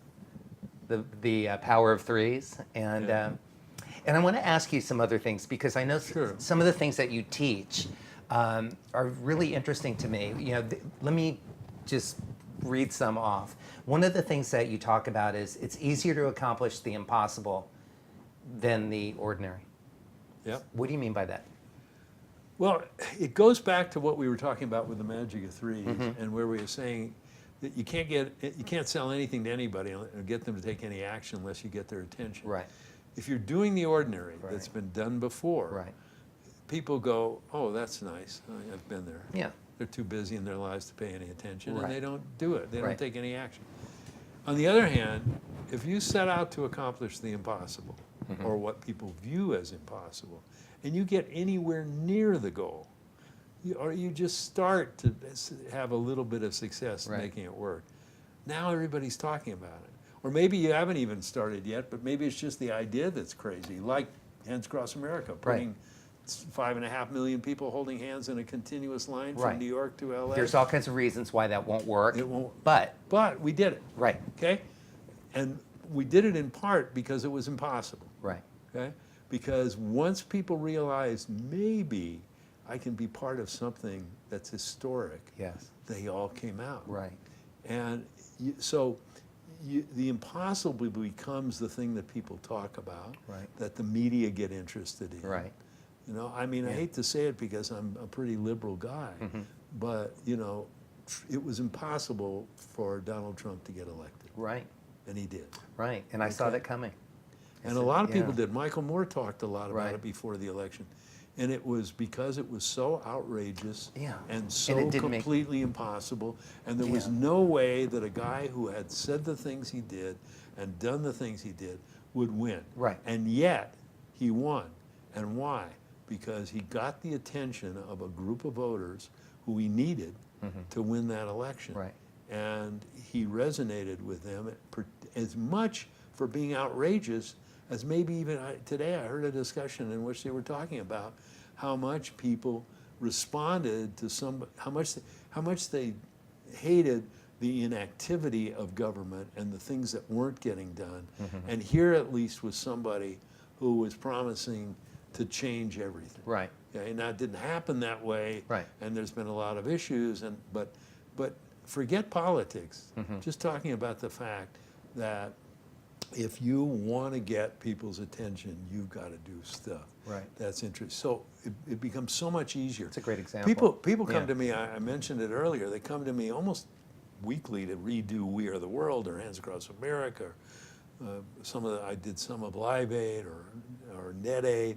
the power of threes, and I want to ask you some other things because I know some of the things that you teach are really interesting to me. You know, let me just read some off. One of the things that you talk about is it's easier to accomplish the impossible than the ordinary. Yep. What do you mean by that? Well, it goes back to what we were talking about with the magic of threes, and where we were saying that you can't sell anything to anybody or get them to take any action unless you get their attention. Right. If you're doing the ordinary that's been done before, people go, "Oh, that's nice. I've been there." Yeah. They're too busy in their lives to pay any attention, and they don't do it. They Right. don't take any action. On the other hand, if you set out to accomplish the impossible, or what people view as impossible, and you get anywhere near the goal, or you just start to have a little bit of success making it work, now everybody's talking about it. Or maybe you haven't even started yet, but maybe it's just the idea that's crazy, like Hands Across America, putting 5.5 million people holding hands in a continuous line from New York to LA. There's all kinds of reasons why that won't work. It won't. But we did it. Right. Okay? And we did it in part because it was impossible. Right. Okay? Because once people realized maybe I can be part of something that's historic, they all came out. Right. And the impossible becomes the thing that people talk about, that the media get interested in. Right. You know, I mean, I hate to say it because I'm a pretty liberal guy, but, you know, it was impossible for Donald Trump to get elected. Right. And he did. Right. And I saw that coming. And a lot of people did. Michael Moore talked a lot about it before the election. And it was because it was so outrageous and so completely impossible. And there was no way that a guy who had said the things he did and done the things he did would win. Right. And yet he won. And why? Because he got the attention of a group of voters who he needed to win that election. Right. And he resonated with them as much for being outrageous as maybe even today I heard a discussion in which they were talking about how much people responded to how much they hated the inactivity of government and the things that weren't getting done. And here at least was somebody who was promising to change everything. Right. Okay? Now it didn't happen that way. Right. And there's been a lot of issues. But forget politics. Just talking about the fact that if you want to get people's attention, you've got to do stuff. Right. That's interesting. So it becomes so much easier. It's a great example. People come to me, I mentioned it earlier, they come to me almost weekly to redo We Are the World or Hands Across America. I did some of Live Aid or NetAid.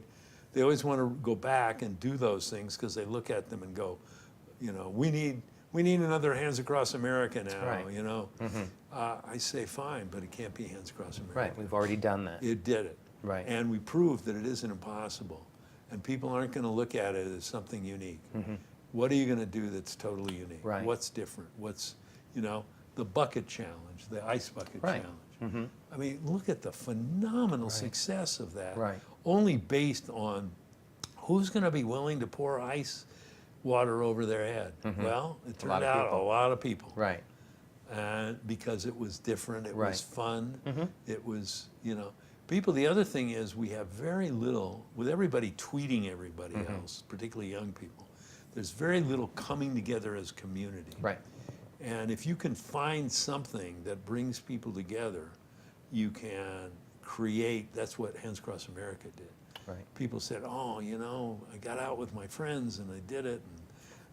They always want to go back and do those things because they look at them and go, you know, we need another Hands Across America now, you know. I say, fine, but it can't be Hands Across America. Right, we've already done that. It did it. Right. And we proved that it isn't impossible. And people aren't going to look at it as something unique. What are you going to do that's totally unique? Right. What's different? What's, you know, the bucket challenge, the ice bucket challenge. I mean, look at the phenomenal success of that. Right. Only based on who's going to be willing to pour ice water over their head. Well, it turned out a lot of people. Right. Because it was different, it was fun, it was, you know, people. The other thing is we have very little, with everybody tweeting everybody else, particularly young people, there's very little coming together as community. Right. And if you can find something that brings people together, you can create, that's what Hands Across America did. people said, oh, you know, I got out with my friends and I did it. And,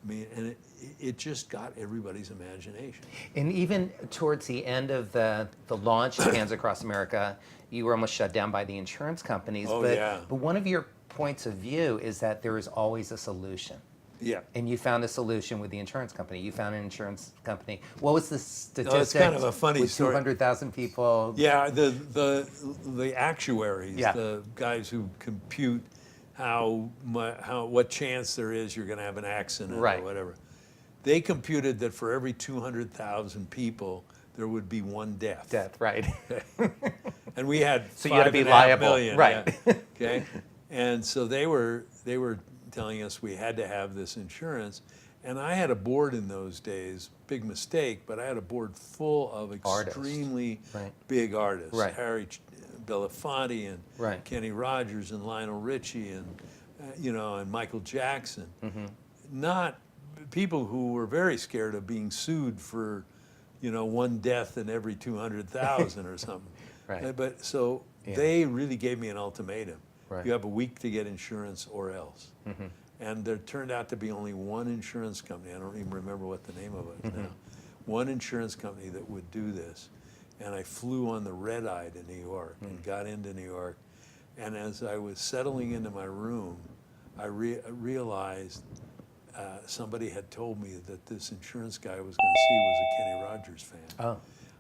I mean, and it just got everybody's imagination. And even towards the end of the launch of Hands Across America, you were almost shut down by the insurance companies. Oh, but, yeah. But one of your points of view is that there is always a solution. Yeah. And you found a solution with the insurance company. You found an insurance company. What was the statistic? Oh, it's kind of a funny with story. 200,000 people. Yeah, the actuaries, Yeah. the guys who compute what chance there is you're going to have an accident Right. or whatever. They computed that for every 200,000 people, there would be one death. Right. And we had So you had to be 5.5 liable. million, Right. yeah. Okay. And so they were telling us we had to have this insurance. And I had a board in those days, big mistake, but I had a board full of extremely big artists. Right. Harry Belafonte and Right. Kenny Rogers and Lionel Richie and and Michael Jackson. Not people who were very scared of being sued for, one death in every 200,000 or something. Right. But so they really gave me an ultimatum. Right. You have a week to get insurance or else. And there turned out to be only one insurance company. I don't even remember what the name of it is now. One insurance company that would do this. And I flew on the red eye to New York and got into New York. And as I was settling into my room, I realized somebody had told me that this insurance guy I was going to see was a Kenny Rogers fan. Oh,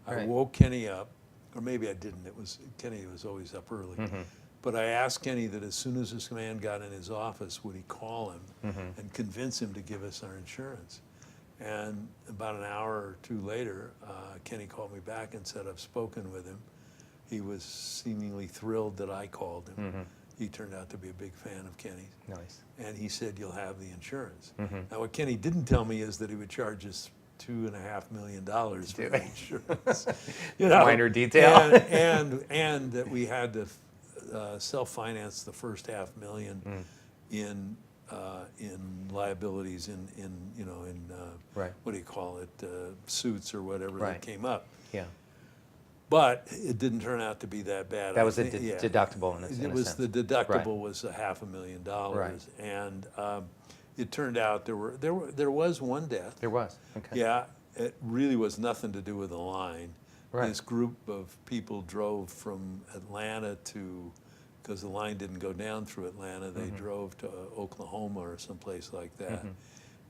I woke Kenny up, or maybe I didn't. Kenny was always up early. But I asked Kenny that as soon as this man got in his office, would he call him and convince him to give us our insurance? And about an hour or two later, Kenny called me back and said, I've spoken with him. He was seemingly thrilled that I called him. He turned out to be a big fan of Kenny's. Nice. And he said, you'll have the insurance. Now, what Kenny didn't tell me is that he would charge us $2.5 million for the insurance. Minor detail. and that we had to self-finance the first $500,000 in liabilities in what do you call it, suits or whatever that came up. Yeah. But it didn't turn out to be that bad. That was a deductible in a sense. The deductible was $500,000, Right. and it turned out there was one death. There was. Okay. Yeah, it really was nothing to do with the line. Right. This group of people drove from Atlanta because the line didn't go down through Atlanta, they drove to Oklahoma or someplace like that.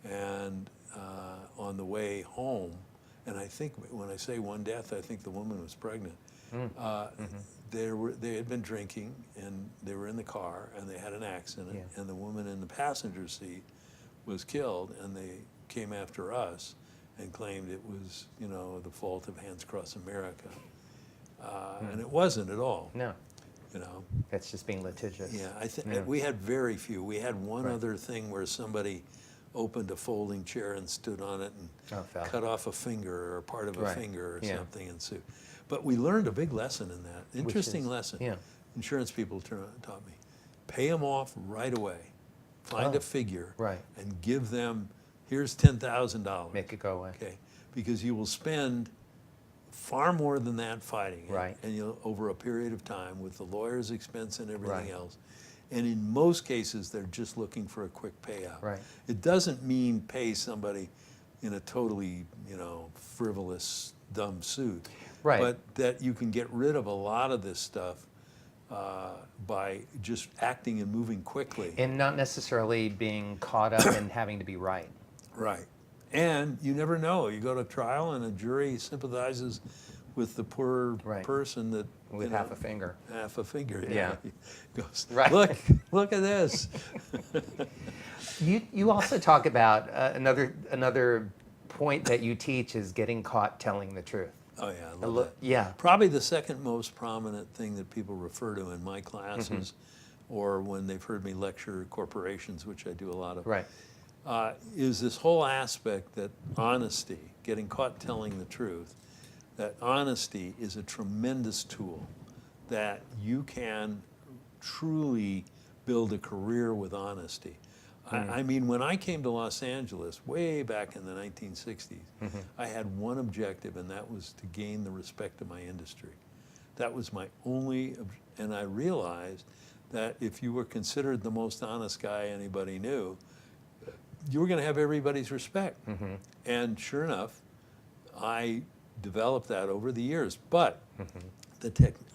And on the way home, and I think when I say one death, I think the woman was pregnant. They had been drinking, and they were in the car, and they had an accident, and the woman in the passenger seat was killed, and they came after us and claimed it was, the fault of Hands Across America. And it wasn't at all. No. That's just being litigious. Yeah, we had very few. We had one other thing where somebody opened a folding chair and stood on it and cut off a finger or part of a finger or something and sued. But we learned a big lesson in that. Interesting lesson. Yeah. Insurance people taught me. Pay them off right away. Find a figure and give them, here's $10,000. Make it go away. Okay, because you will spend far more than that fighting it. Right. And you'll, over a period of time with the lawyer's expense and everything else. And in most cases, they're just looking for a quick payout. Right. It doesn't mean pay somebody in a totally, frivolous, dumb suit. Right. But that you can get rid of a lot of this stuff by just acting and moving quickly. And not necessarily being caught up in having to be right. Right. And you never know. You go to trial and a jury sympathizes with the poor person that with half a finger. Half a finger. Yeah. Goes, right. Look at this. You also talk about another point that you teach is getting caught telling the truth. Oh yeah, I love that. Yeah. Probably the second most prominent thing that people refer to in my classes, or when they've heard me lecture corporations, which I do a lot of. Right. Is this whole aspect that honesty, getting caught telling the truth, that honesty is a tremendous tool, that you can truly build a career with honesty. I mean, when I came to Los Angeles way back in the 1960s, I had one objective, and that was to gain the respect of my industry. That was my only, and I realized that if you were considered the most honest guy anybody knew, you were going to have everybody's respect. And sure enough, I developed that over the years. But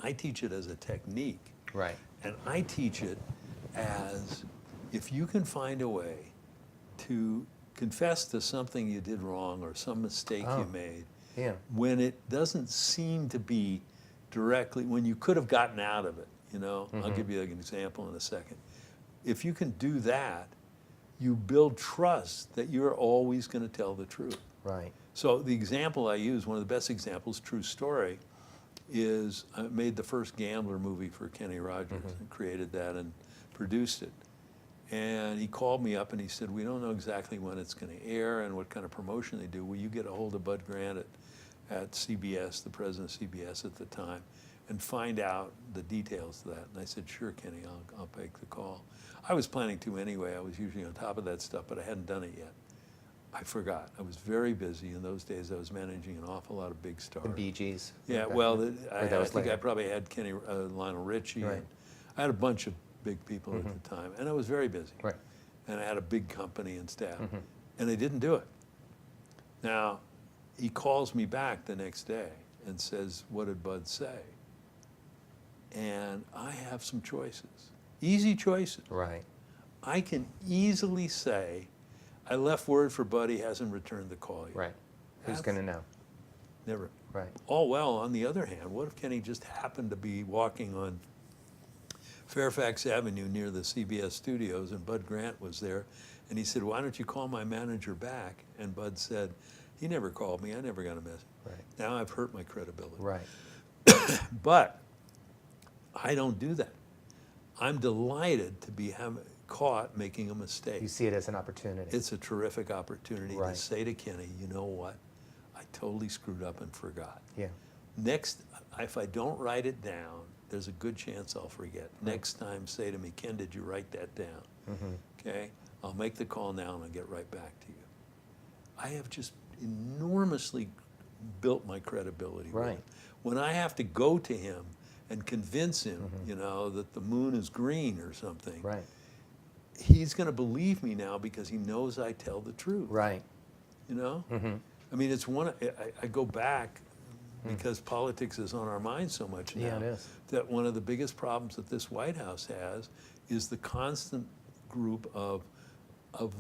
I teach it as a technique. Right. And I teach it as if you can find a way to confess to something you did wrong or some mistake you made, when it doesn't seem to be directly, when you could have gotten out of it, you know? I'll give you an example in a second. If you can do that, you build trust that you're always going to tell the truth. Right. So the example I use, one of the best examples, true story, is I made the first Gambler movie for Kenny Rogers and created that and produced it. And he called me up and he said, we don't know exactly when it's going to air and what kind of promotion they do. Will you get a hold of Bud Grant at CBS, the president of CBS at the time, and find out the details of that? And I said, sure, Kenny, I'll make the call. I was planning to anyway. I was usually on top of that stuff, but I hadn't done it yet. I forgot. I was very busy in those days. I was managing an awful lot of big stars. The Bee Gees. Yeah, well, I think I probably had Lionel Richie. Right. And I had a bunch of big people at the time, and I was very busy. Right. And I had a big company and staff, and they didn't do it. Now, he calls me back the next day and says, what did Bud say? And I have some choices, easy choices. Right. I can easily say, I left word for Bud, he hasn't returned the call yet. Right. Who's going to know? Never. Right. Oh, well, on the other hand, what if Kenny just happened to be walking on Fairfax Avenue near the CBS studios and Bud Grant was there, and he said, why don't you call my manager back? And Bud said, he never called me, I never got a message. Right. Now I've hurt my credibility. Right. But I don't do that. I'm delighted to be caught making a mistake. You see it as an opportunity. It's a terrific opportunity Right. to say to Kenny, you know what? I totally screwed up and forgot. Yeah. Next, if I don't write it down, there's a good chance I'll forget. Next time, say to me, Ken, did you write that down? Okay? I'll make the call now and I'll get right back to you. I have just enormously built my credibility. with Right. him. When I have to go to him and convince him, you know, that the moon is green or something, Right. he's going to believe me now because he knows I tell the truth. Right. You know? I mean, it's one, I go back because politics is on our minds so much now. Yeah, it is. That one of the biggest problems that this White House has is the constant group of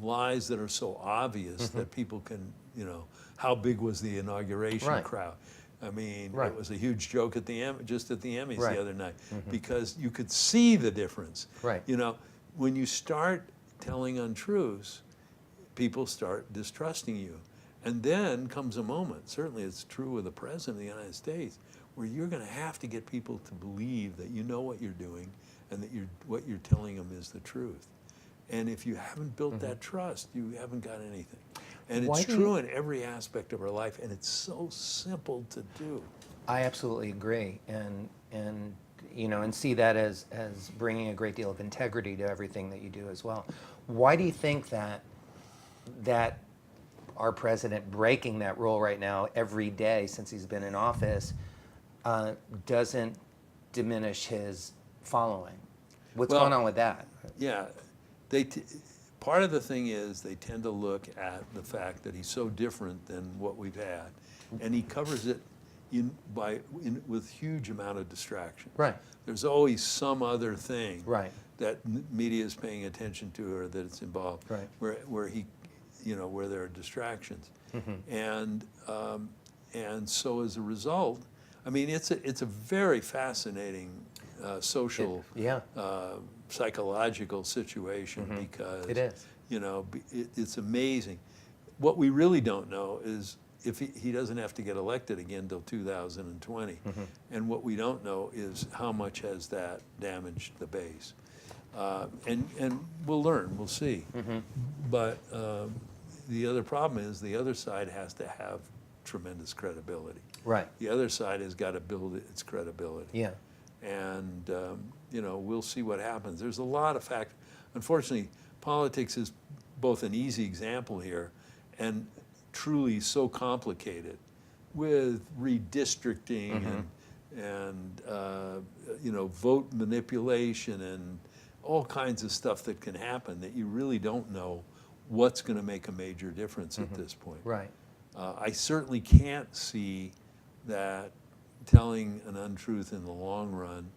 lies that are so obvious that people can, you know, how big was the inauguration Right. crowd? I mean, Right. it was a huge joke at just at the Emmys Right. the other night because you could see the difference. Right. You know, when you start telling untruths, people start distrusting you. And then comes a moment, certainly it's true with the President of the United States, where you're going to have to get people to believe that you know what you're doing and that what you're telling them is the truth. And if you haven't built that trust, you haven't got anything. And Why it's do true in every aspect of our life, and it's so simple to do. I absolutely agree, and you know, and see that as bringing a great deal of integrity to everything that you do as well. Why do you think that our president breaking that rule right now every day since he's been in office doesn't diminish his following? What's Well, going on with that? Yeah, part of the thing is they tend to look at the fact that he's so different than what we've had, and he covers it with huge amount of distraction. Right. There's always some other thing Right. that media is paying attention to or that it's involved. Right. Where he, you know, where there are distractions, and so as a result, I mean, it's a very fascinating social, psychological situation because It is. You know, it's amazing. What we really don't know is if he doesn't have to get elected again till 2020, and what we don't know is how much has that damaged the base, and we'll learn, we'll see. But the other problem is the other side has to have tremendous credibility. Right. The other side has got to build its credibility. Yeah. And you know, we'll see what happens. There's a lot of factors. Unfortunately, politics is both an easy example here and truly so complicated with redistricting and vote manipulation and all kinds of stuff that can happen that you really don't know what's going to make a major difference at this point. Right. I certainly can't see that telling an untruth in the long run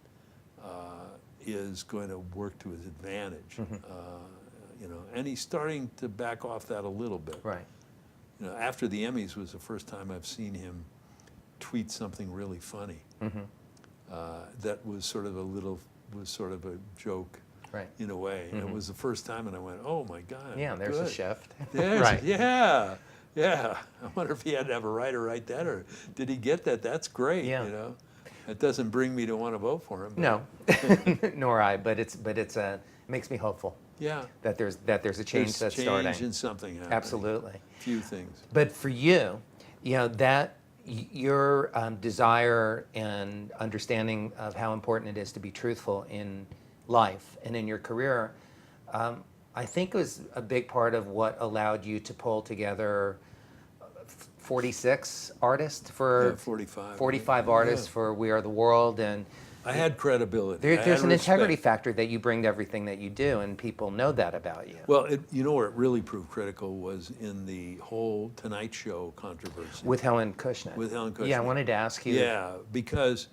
is going to work to his advantage. And he's starting to back off that a little bit. Right. After the Emmys was the first time I've seen him tweet something really funny. That was sort of a joke. Right. In a way. And it was the first time, and I went, oh my God. Yeah, there's a shift. Yes, Right. Yeah. I wonder if he had to have a writer write that, or did he get that? That's great. Yeah. It doesn't bring me to want to vote for him. No, nor I. But it makes me hopeful. Yeah. That there's a change that's starting. Change and something happening. Absolutely. A few things. But for you, that your desire and understanding of how important it is to be truthful in life and in your career, I think was a big part of what allowed you to pull together 46 artists for 45 artists for We Are the World, and I had credibility. There's an integrity factor that you bring to everything that you do, and people know that about you. Well, where it really proved critical was in the whole Tonight Show controversy. With Helen Kushnick. Yeah, I wanted to ask you. Yeah, because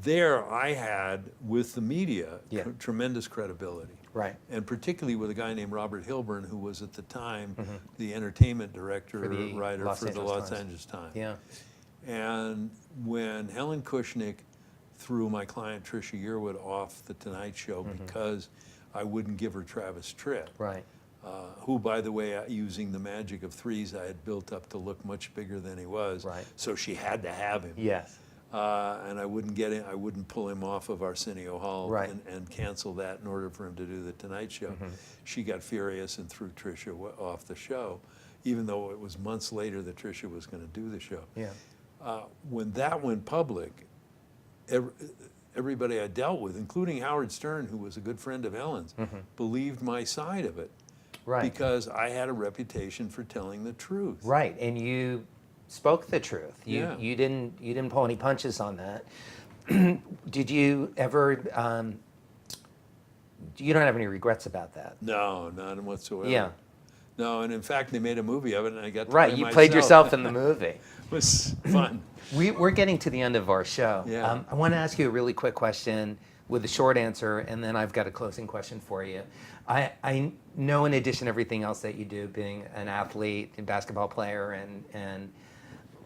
there I had, with the media, tremendous credibility. Right. And particularly with a guy named Robert Hilburn, who was at the time the entertainment director, writer for the Los Angeles Times. Yeah. And when Helen Kushnick threw my client Trisha Yearwood off the Tonight Show because I wouldn't give her Travis Tritt, right? Who, by the way, using the magic of threes, I had built up to look much bigger than he was. Right. So she had to have him. Yes. And I wouldn't get him. I wouldn't pull him off of Arsenio Hall and cancel that in order for him to do the Tonight Show. She got furious and threw Trisha off the show, even though it was months later that Trisha was going to do the show. Yeah. When that went public, everybody I dealt with, including Howard Stern, who was a good friend of Helen's, believed my side of it. Right. Because I had a reputation for telling the truth. Right, and you spoke the truth. You didn't pull any punches on that. Did you ever? You don't have any regrets about that? No, none whatsoever. Yeah. No, and in fact, they made a movie of it, and I got to right. play You myself. played yourself in the movie. It was fun. We're getting to the end of our show. Yeah. I want to ask you a really quick question with a short answer, and then I've got a closing question for you. I know, in addition to everything else that you do, being an athlete and basketball player and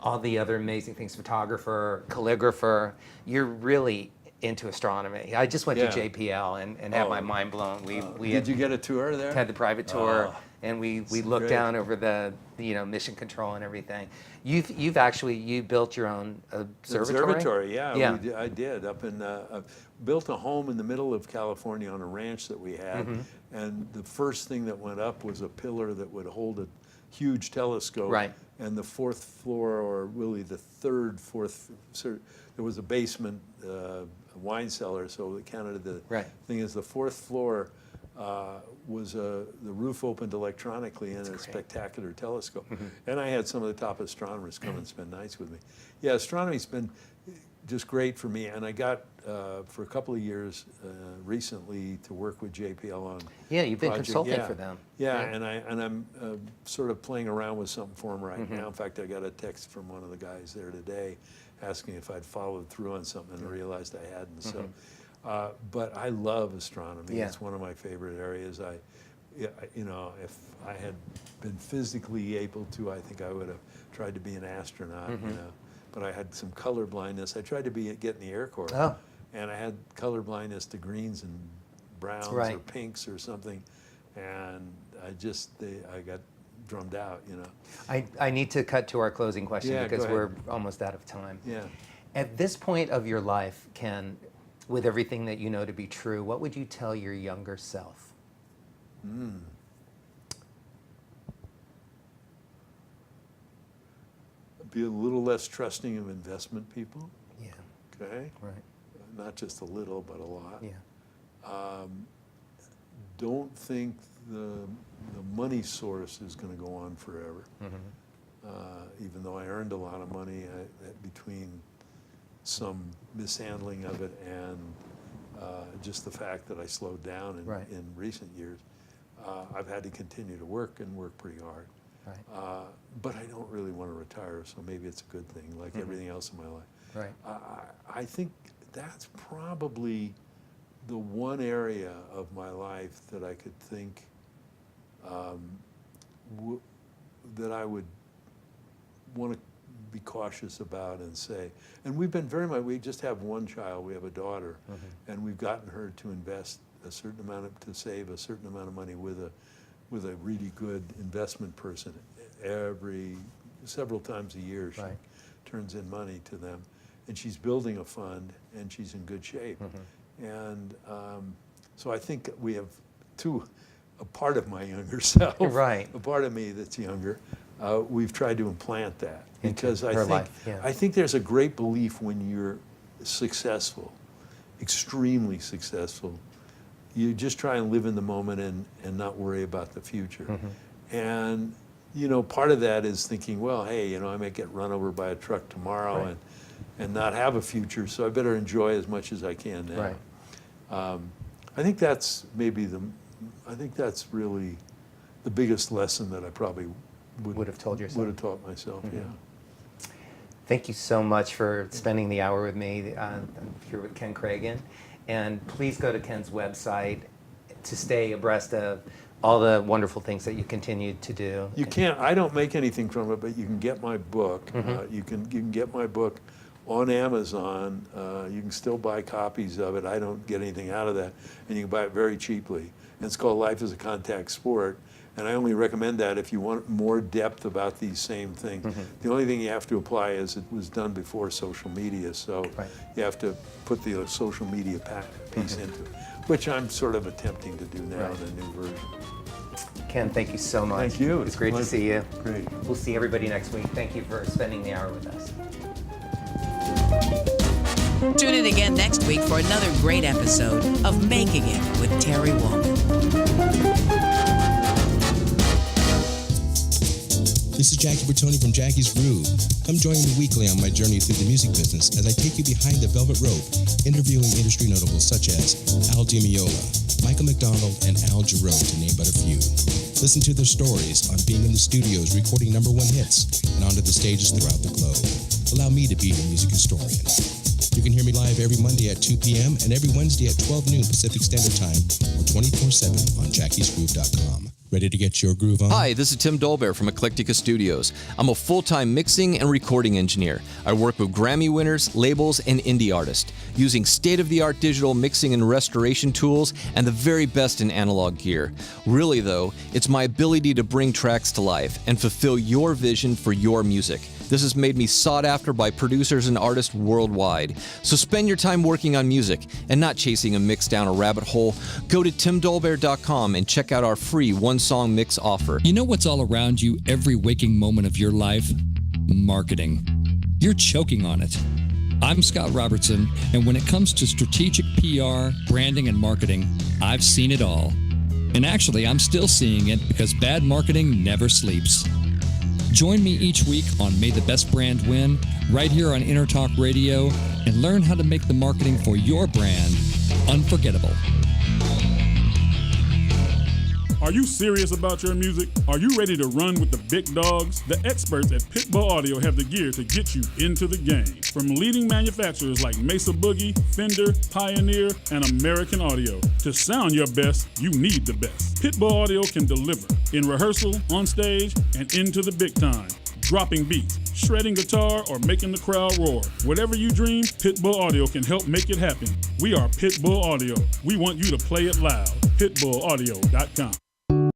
all the other amazing things, photographer, calligrapher, you're really into astronomy. I just went to JPL and had my mind blown. Did you get a tour there? Had the private tour, and we looked down over the mission control and everything. You've actually built your own observatory. Yeah. I did up in built a home in the middle of California on a ranch that we had, and the first thing that went up was a pillar that would hold a huge telescope. Right. And the fourth floor, or really the fourth, there was a basement wine cellar, so it counted the thing as the fourth floor was the roof opened electronically in a spectacular telescope. And I had some of the top astronomers come and spend nights with me. Yeah, astronomy's been just great for me, and I got for a couple of years recently to work with JPL on. Yeah, you've been consulting for them. Yeah, and I'm sort of playing around with something for them right now. In fact, I got a text from one of the guys there today asking if I'd followed through on something, and I realized I hadn't. So, but I love astronomy. It's one of my favorite areas. If I had been physically able to, I think I would have tried to be an astronaut. But I had some color blindness. I tried to get in the Air Corps, and I had color blindness to greens and browns or pinks or something, and I got drummed out. I need to cut to our closing question because we're almost out of time. Yeah. At this point of your life, Ken, with everything that you know to be true, what would you tell your younger self? Be a little less trusting of investment people. Yeah. Okay. Right. Not just a little, but a lot. Yeah. Don't think the money source is going to go on forever. Even though I earned a lot of money between some mishandling of it and just the fact that I slowed down in recent years, I've had to continue to work and work pretty hard. Right. But I don't really want to retire, so maybe it's a good thing, like everything else in my life. Right. I think that's probably the one area of my life that I could think that I would want to be cautious about and say. And we've been very much, we just have one child, we have a daughter, and we've gotten her to invest a certain amount to save a certain amount of money with a really good investment person. Several times a year she turns in money to them, and she's building a fund and she's in good shape. And so I think we have a part of my younger self, a part of me that's younger, we've tried to implant that. Because I think there's a great belief when you're successful, extremely successful, you just try and live in the moment and not worry about the future. And, you know, part of that is thinking, well, hey, you know, I may get run over by a truck tomorrow and not have a future, so I better enjoy as much as I can now. I think that's really the biggest lesson that I probably would have told yourself. Would have taught myself, yeah. Thank you so much for spending the hour with me here with Ken Kragen. And please go to Ken's website to stay abreast of all the wonderful things that you continue to do. You can't, I don't make anything from it, but you can get my book. You can get my book on Amazon. You can still buy copies of it. I don't get anything out of that. And you can buy it very cheaply. And it's called Life is a Contact Sport. And I only recommend that if you want more depth about these same things. The only thing you have to apply is it was done before social media, so you have to put the social media piece into it, which I'm sort of attempting to do now in a new version. Ken, thank you so much. Thank you. It's great to see you. Great. We'll see everybody next week. Thank you for spending the hour with us. Tune in again next week for another great episode of Making It with Terry Wollman. This is Jackie Bertoni from Jackie's Groove. Come join me weekly on my journey through the music business as I take you behind the velvet rope, interviewing industry notables such as Al Di Meola, Michael McDonald, and Al Jarreau, to name but a few. Listen to their stories on being in the studios recording #1 hits and onto the stages throughout the globe. Allow me to be your music historian. You can hear me live every Monday at 2 p.m. and every Wednesday at 12 noon Pacific Standard Time or 24/7 on jackiesgroove.com. Ready to get your groove on? Hi, this is Tim Dolbear from Eclectica Studios. I'm a full-time mixing and recording engineer. I work with Grammy winners, labels, and indie artists, using state-of-the-art digital mixing and restoration tools and the very best in analog gear. Really, though, it's my ability to bring tracks to life and fulfill your vision for your music. This has made me sought after by producers and artists worldwide. So spend your time working on music and not chasing a mix down a rabbit hole. Go to timdolbear.com and check out our free one-song mix offer. You know what's all around you every waking moment of your life? Marketing. You're choking on it. I'm Scott Robertson, and when it comes to strategic PR, branding, and marketing, I've seen it all. And actually, I'm still seeing it because bad marketing never sleeps. Join me each week on May the Best Brand Win, right here on Intertalk Radio, and learn how to make the marketing for your brand unforgettable. Are you serious about your music? Are you ready to run with the big dogs? The experts at Pitbull Audio have the gear to get you into the game. From leading manufacturers like Mesa Boogie, Fender, Pioneer, and American Audio. To sound your best, you need the best. Pitbull Audio can deliver in rehearsal, on stage, and into the big time. Dropping beats, shredding guitar, or making the crowd roar. Whatever you dream, Pitbull Audio can help make it happen. We are Pitbull Audio. We want you to play it loud. Pitbullaudio.com.